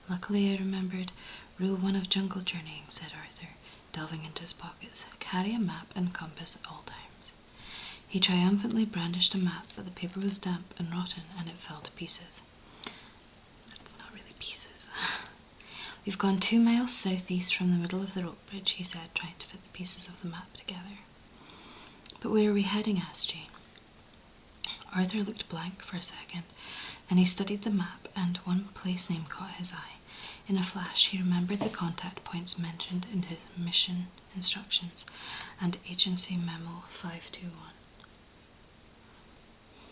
Luckily I remembered Rule 1 of jungle journeying, said Arthur, delving into his pockets. Carry a map and compass at all times. He triumphantly brandished a map, but the paper was damp and rotten, and it fell to pieces. That's not really pieces. We've gone 2 miles southeast from the middle of the rope bridge, he said, trying to fit the pieces of the map together. But where are we heading? Asked Jane. Arthur looked blank for a second. Then he studied the map, and one place name caught his eye. In a flash, he remembered the contact points mentioned in his mission instructions and agency memo 521.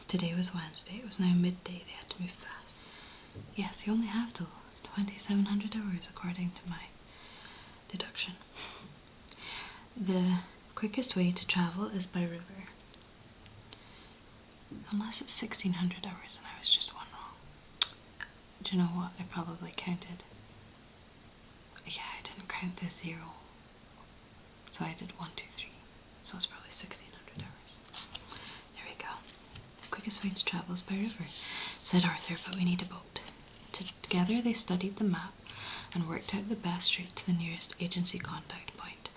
Today was Wednesday. It was now midday. They had to move fast. Yes, you only have till 2700 hours, according to my deduction. The quickest way to travel is by river. Unless it's 1600 hours and I was just one wrong. Do you know what? I probably counted. Yeah, I didn't count the 0. So I did 1, 2, 3. So it's probably 1600 hours. There we go. The quickest way to travel is by river, said Arthur, but we need a boat. Together they studied the map and worked out the best route to the nearest agency contact point.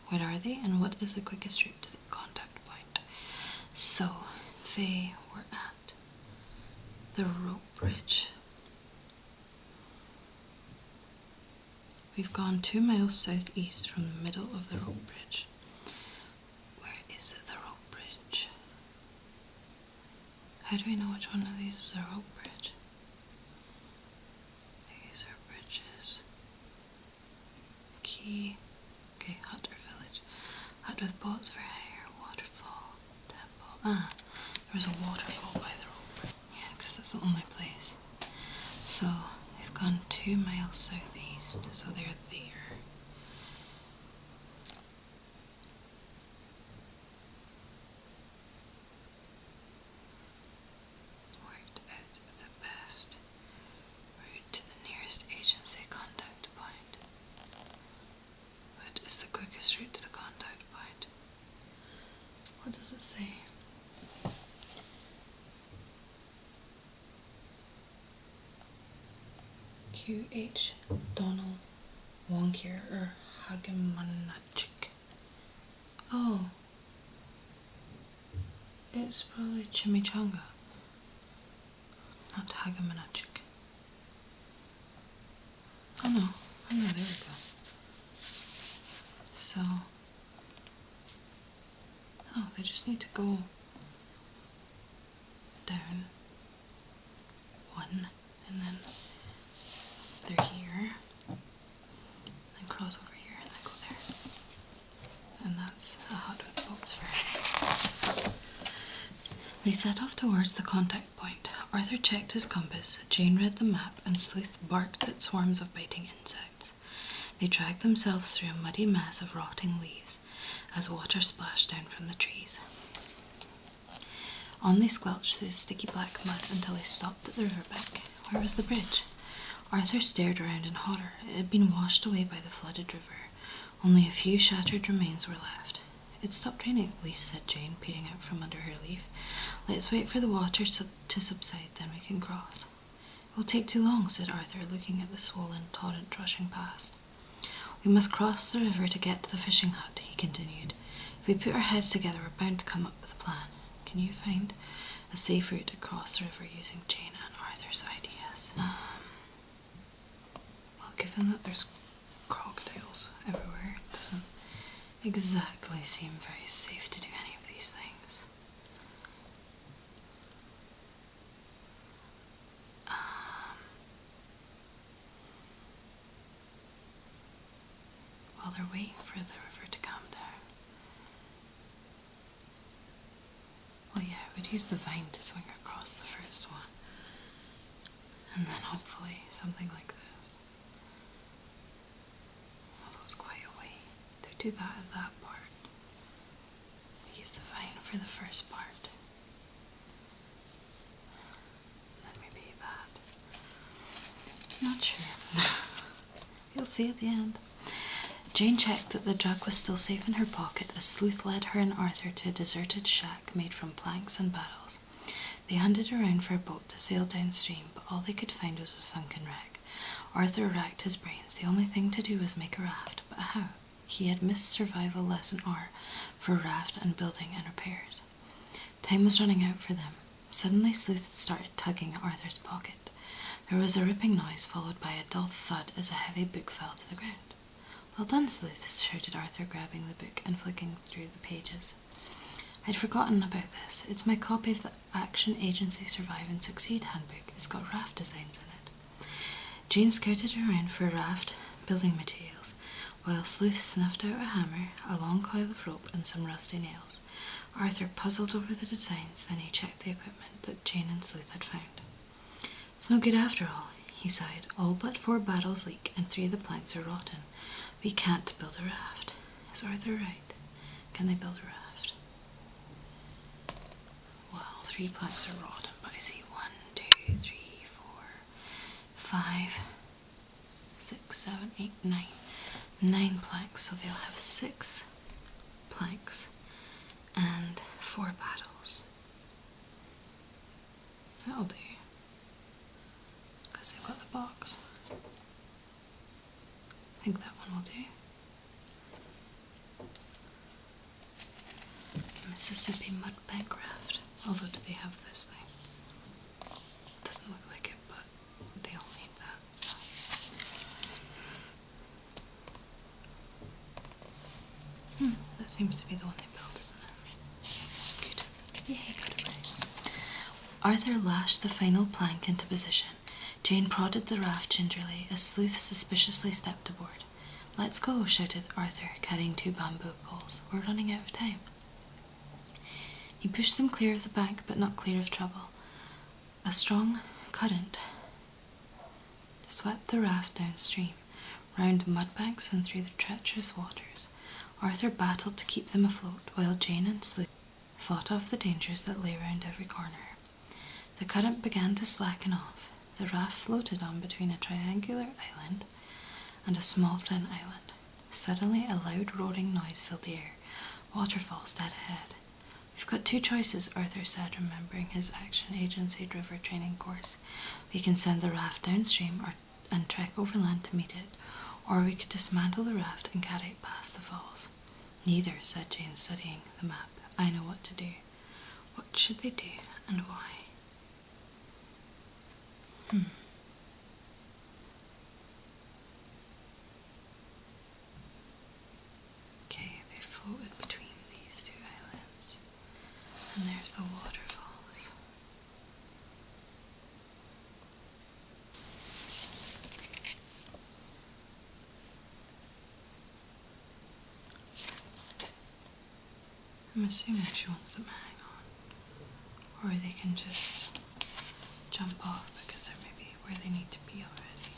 Where are they, and what is the quickest route to the contact point? So, they were at the rope bridge. We've gone 2 miles southeast from the middle of the rope bridge. Where is the rope bridge? How do we know which one of these is a rope bridge? These are bridges. Key. Okay, hut or village. Hut with boats for hire. Waterfall. Temple. Ah, there was a waterfall by the rope bridge. Yeah, because that's the only place. So, they've gone 2 miles southeast, so they're there. Worked out the best route to the nearest agency contact point. What is the quickest route to the contact point? What does it say? QH Donald Wonkier or Hagemanachik. Oh, it's probably chimichanga, not Hagemanachik. Oh no, there we go. So, oh, they just need to go down 1 and then they're here, then cross over here and then go there. And that's a hut with boats for hire. They set off towards the contact point. Arthur checked his compass, Jane read the map, and Sleuth barked at swarms of biting insects. They dragged themselves through a muddy mass of rotting leaves as water splashed down from the trees. On they squelched through sticky black mud until they stopped at the riverbank. Where was the bridge? Arthur stared around in horror. It had been washed away by the flooded river. Only a few shattered remains were left. It stopped raining, at least, said Jane, peering out from under her leaf. Let's wait for the water to subside, then we can cross. It will take too long, said Arthur, looking at the swollen torrent rushing past. We must cross the river to get to the fishing hut, he continued. If we put our heads together, we're bound to come up with a plan. Can you find a safe route across the river using Jane and Arthur's ideas? Well, given that there's crocodiles everywhere, it doesn't exactly seem very safe to do any of these things. While they're waiting for the river to come down. Well, yeah, I would use the vine to swing across the first one. And then hopefully something like this. Although it's quite a way. They do that at that part. Use the vine for the first part. And then maybe that. Not sure. You'll see at the end. Jane checked that the drug was still safe in her pocket as Sleuth led her and Arthur to a deserted shack made from planks and barrels. They hunted around for a boat to sail downstream, but all they could find was a sunken wreck. Arthur racked his brains. The only thing to do was make a raft, but how? He had missed survival lesson R for raft and building and repairs. Time was running out for them. Suddenly Sleuth started tugging at Arthur's pocket. There was a ripping noise, followed by a dull thud as a heavy book fell to the ground. "Well done, Sleuth," shouted Arthur, grabbing the book and flicking through the pages. "I'd forgotten about this. It's my copy of the Action Agency Survive and Succeed handbook. It's got raft designs in it." Jane scouted around for raft building materials, while Sleuth snuffed out a hammer, a long coil of rope, and some rusty nails. Arthur puzzled over the designs, then he checked the equipment that Jane and Sleuth had found. "It's no good after all," he sighed. "All but 4 barrels leak, and 3 of the planks are rotten. We can't build a raft." Is Arthur right? Can they build a raft? Well, 3 planks are rotten, but I see 1, 2, 3, 4, 5, 6, 7, 8, 9. 9 planks, so they'll have 6 planks and 4 barrels. That'll do, because they've got the box. I think that one will do. Mississippi mud bank raft. Although, do they have this thing? Doesn't look like it, but they'll need that. So. That seems to be the one they built, doesn't it? Yes, good. Yay, got it right. Arthur lashed the final plank into position. Jane prodded the raft gingerly as Sleuth suspiciously stepped aboard. "Let's go," shouted Arthur, carrying 2 bamboo poles. "We're running out of time." He pushed them clear of the bank, but not clear of trouble. A strong current swept the raft downstream, round mudbanks and through the treacherous waters. Arthur battled to keep them afloat, while Jane and Sleuth fought off the dangers that lay round every corner. The current began to slacken off. The raft floated on between a triangular island and a small thin island. Suddenly a loud roaring noise filled the air. Waterfalls dead ahead. "We've got 2 choices," Arthur said, remembering his Action Agency river training course. "We can send the raft downstream and trek overland to meet it, or we could dismantle the raft and carry it past the falls." "Neither," said Jane, studying the map. "I know what to do." What should they do, and why? Okay, they floated between these 2 islands, and there's the waterfalls. I'm assuming she wants them to hang on, or they can just jump off because they're maybe where they need to be already.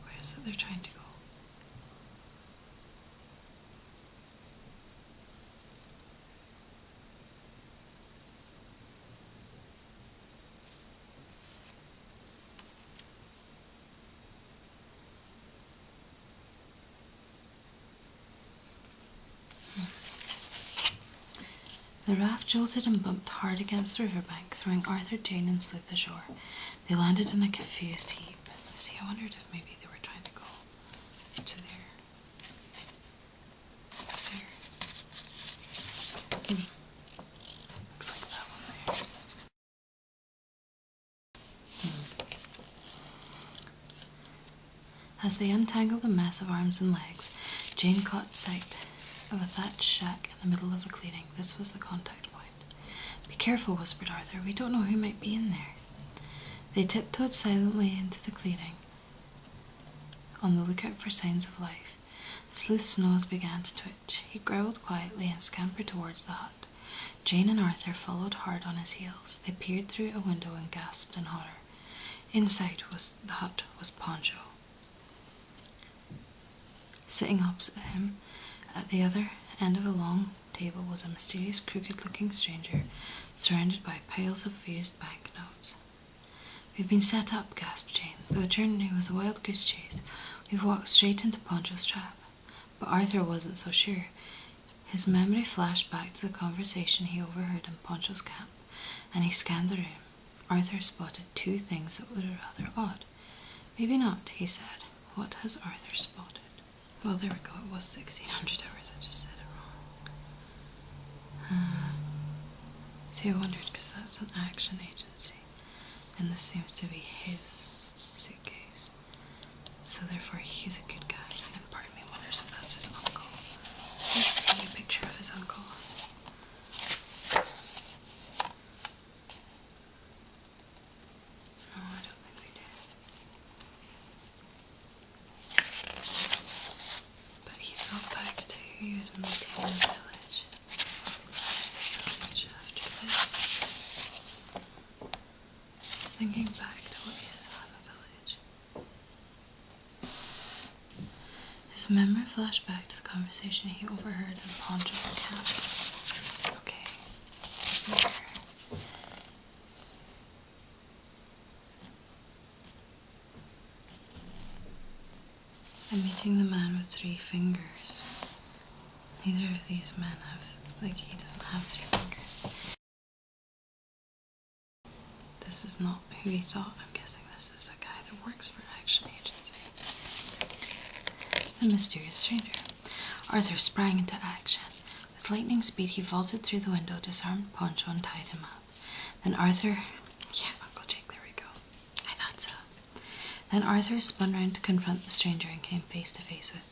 Where is it they're trying to go? The raft jolted and bumped hard against the riverbank, throwing Arthur, Jane, and Sleuth ashore. They landed in a confused heap. See, I wondered if maybe they were trying to go to there. Looks like that one there. As they untangled the mess of arms and legs, Jane caught sight of a thatched shack in the middle of a clearing. This was the contact point. "Be careful," whispered Arthur. "We don't know who might be in there." They tiptoed silently into the clearing, on the lookout for signs of life. Sleuth's nose began to twitch. He growled quietly and scampered towards the hut. Jane and Arthur followed hard on his heels. They peered through a window and gasped in horror. Inside the hut was Poncho. Sitting opposite him, at the other end of a long table, was a mysterious, crooked-looking stranger, surrounded by piles of used banknotes. "We've been set up," gasped Jane. "The journey was a wild goose chase. We've walked straight into Poncho's trap. But Arthur wasn't so sure. His memory flashed back to the conversation he overheard in Poncho's camp, and he scanned the room. Arthur spotted two things that were rather odd. Maybe not, he said. What has Arthur spotted? Well, there we go. It was 1600 hours. I just said it wrong. See, I wondered, because that's an action agency, and this seems to be his suitcase. So therefore, he's a good guy. And part of me wonders if that's his uncle. Let's see a picture of his uncle. No, I don't think they did. But he thought back to he was meeting in the village. There's the village after this. I was thinking back to what he saw in the village. His memory flashed back to the conversation he overheard in Poncho's camp. Okay. Here. I'm meeting the man with 3 fingers. Neither of these men have, he doesn't have 3 fingers. This is not who he thought. I'm guessing this is a guy that works for an action agency. The mysterious stranger. Arthur sprang into action. With lightning speed, he vaulted through the window, disarmed Poncho, and tied him up. Then Arthur... Yeah, Uncle Jake, there we go. I thought so. Then Arthur spun round to confront the stranger and came face to face with...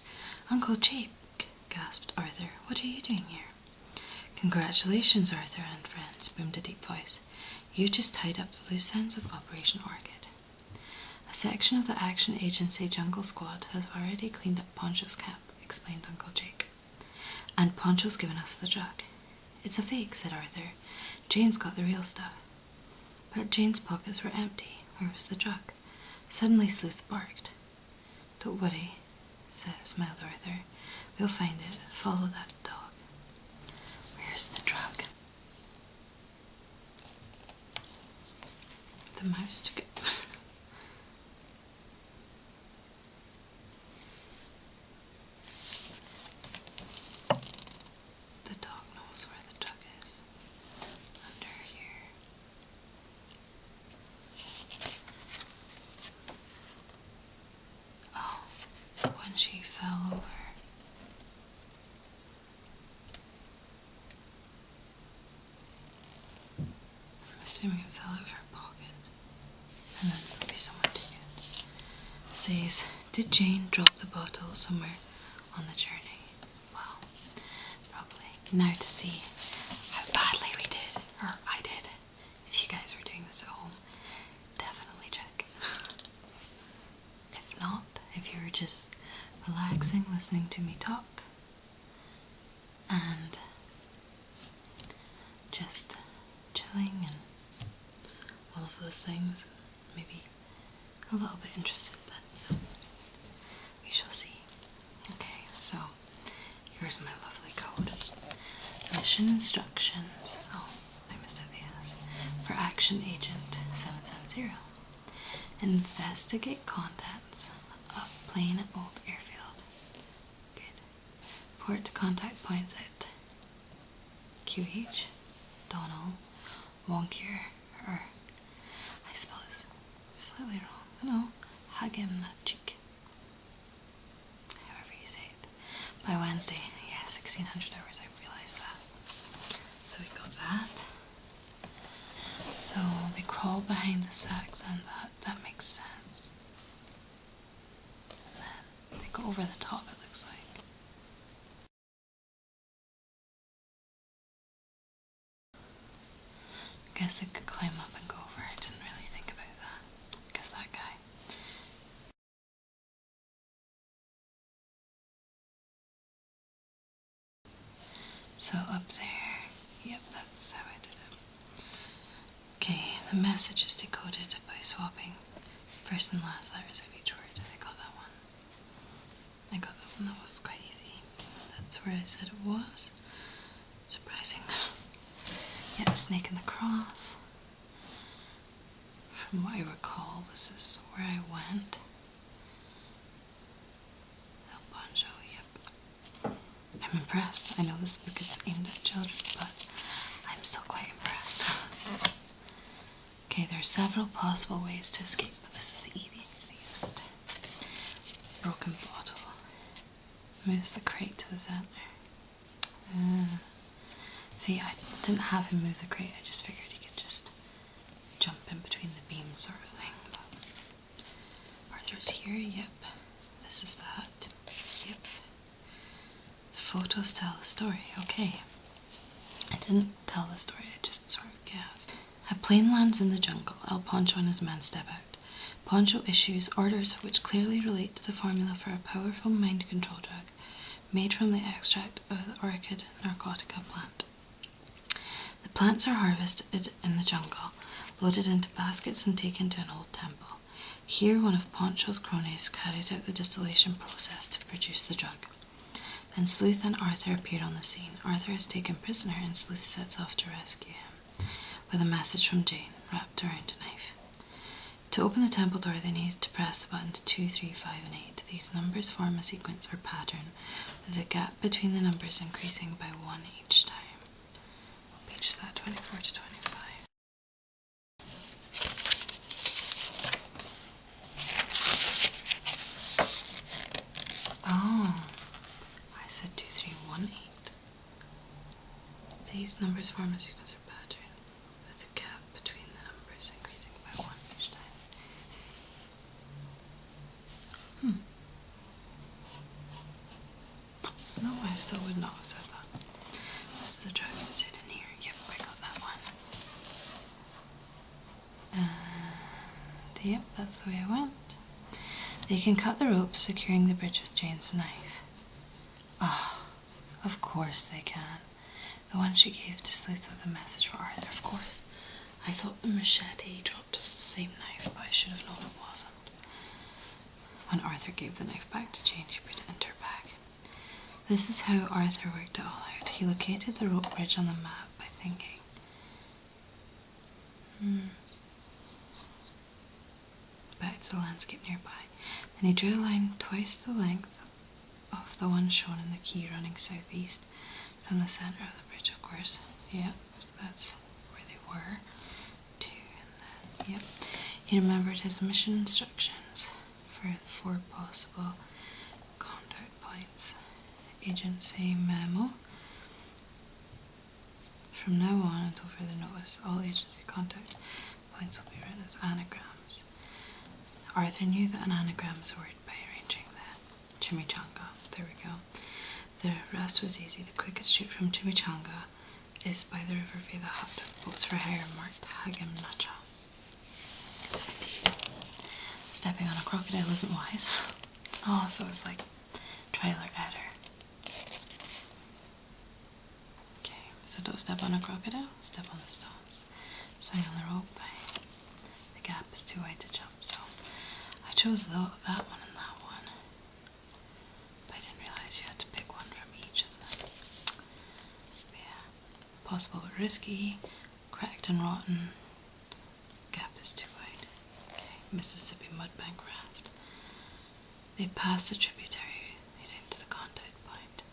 Uncle Jake, gasped Arthur. What are you doing here? Congratulations, Arthur and friends, boomed a deep voice. You've just tied up the loose ends of Operation Orchid. A section of the Action Agency Jungle Squad has already cleaned up Poncho's camp, explained Uncle Jake. And Poncho's given us the drug. It's a fake, said Arthur. Jane's got the real stuff. But Jane's pockets were empty. Where was the drug? Suddenly Sleuth barked. Don't worry, smiled Arthur. We'll find it. Follow that dog. Where's the drug? The mouse took it. The dog knows where the drug is. Under here. Oh, when she fell over. I'm assuming it fell out of her pocket. And then maybe someone took it. It says, did Jane drop the bottle somewhere on the journey? Well, probably. Now to see how badly we did, or I did. If you guys were doing this at home, definitely check. If not, if you were just relaxing, listening to me talk, and just chilling and all of those things, maybe a little bit interested, then we shall see. Okay, so here's my lovely code. Mission instructions. Oh, I missed out the S. For Action Agent 770. Investigate contents of plain old airfield. Good. Report to contact points at QH, Donald, Wonkir, or I spell this slightly wrong. No, Hagenachik. However you say it. By Wednesday. Yeah, 1600 hours, I realised that. So we got that. So they crawl behind the sacks and that makes sense. And then they go over the top, it looks like. I guess they could climb up and go over. I didn't really think about that. Because that guy. So up there, yep, that's how I did it. Okay, the message is decoded by swapping first and last letters of each word. I got that one. I got that one, that was quite easy. That's where I said it was. Surprising. Yeah, the snake and the cross. From what I recall, this is where I went. I'm impressed. I know this book is aimed at children, but I'm still quite impressed. Okay, there are several possible ways to escape, but this is the easiest. Broken bottle. Moves the crate to the centre. See, I didn't have him move the crate, I just figured he could just jump in between the beams sort of thing. But Arthur's here, yep. This is the hut, yep. Photos tell the story, okay. I didn't tell the story, I just sort of guessed. A plane lands in the jungle. El Poncho and his men step out. Poncho issues orders which clearly relate to the formula for a powerful mind control drug made from the extract of the orchid narcotica plant. The plants are harvested in the jungle, loaded into baskets and taken to an old temple. Here one of Poncho's cronies carries out the distillation process to produce the drug. Then Sleuth and Arthur appear on the scene. Arthur is taken prisoner and Sleuth sets off to rescue him, with a message from Jane wrapped around a knife. To open the temple door they need to press the buttons 2, 3, 5 and 8. These numbers form a sequence or pattern, with the gap between the numbers increasing by 1 each time. What page is that? 24 to 25. Oh, I said 2, 3, 1, 8. These numbers form a sequence or pattern, with the gap between the numbers increasing by 1 each time. No, I still would not have said that. This is the drug that's hidden here. Yep, I got that one. And yep, that's the way I went. They can cut the ropes, securing the bridge with Jane's knife. Ah, of course they can. The one she gave to Sleuth with a message for Arthur, of course. I thought the machete dropped us the same knife, but I should have known it wasn't. When Arthur gave the knife back to Jane, she put it into her bag. This is how Arthur worked it all out. He located the rope bridge on the map by thinking. Back to the landscape nearby. Then he drew a line twice the length of the one shown in the key running southeast from the centre of the bridge, of course. Yep, so that's where they were. 2 and then, yep. He remembered his mission instructions for the 4 possible contact points. Agency memo. From now on until further notice, all agency contact points will be written as anagrams. Arthur knew that an anagram is a word by arranging the chimichanga. There we go. The rest was easy. The quickest route from Chimichanga is by the river via the hut. Boats for hire marked Hagim Nacha. Indeed. Stepping on a crocodile isn't wise. Oh, so it's like trial or error. Okay, so don't step on a crocodile, step on the stones. Swing on the rope. The gap is too wide to jump, so I chose that one and that one. But I didn't realise you had to pick one from each of them. But yeah, possible but risky, cracked and rotten, gap is too wide. Okay, Mississippi mudbank raft. They passed a tributary leading to the contact point.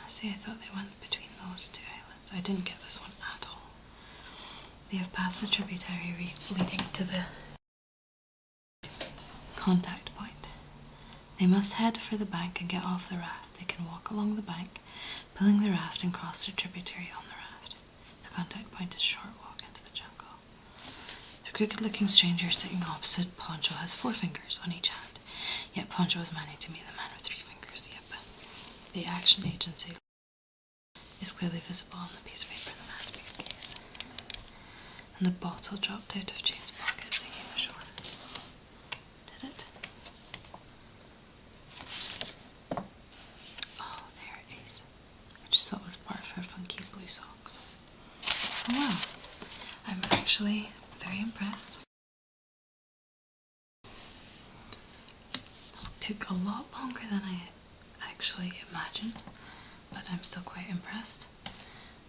See, I thought they went between those 2 islands. I didn't get this one at all. They have passed the tributary leading to the contact point. They must head for the bank and get off the raft. They can walk along the bank, pulling the raft and cross their tributary on the raft. The contact point is a short walk into the jungle. The crooked-looking stranger sitting opposite Poncho has 4 fingers on each hand, yet Poncho is managing to meet the man with 3 fingers. Yep. The action agency is clearly visible on the piece of paper in the man's briefcase. And the bottle dropped out of Jane's pocket as they came ashore. Did it? Oh, there it is. I just thought it was part of her funky blue socks. Oh wow. I'm actually very impressed. It took a lot longer than I actually imagined, but I'm still quite impressed.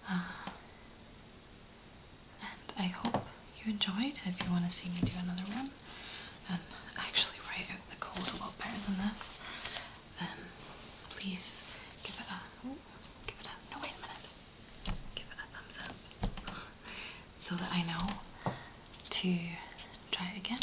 And I hope you enjoyed. If you want to see me do another one and actually write out the code a lot better than this, then please give it so that I know to try it again.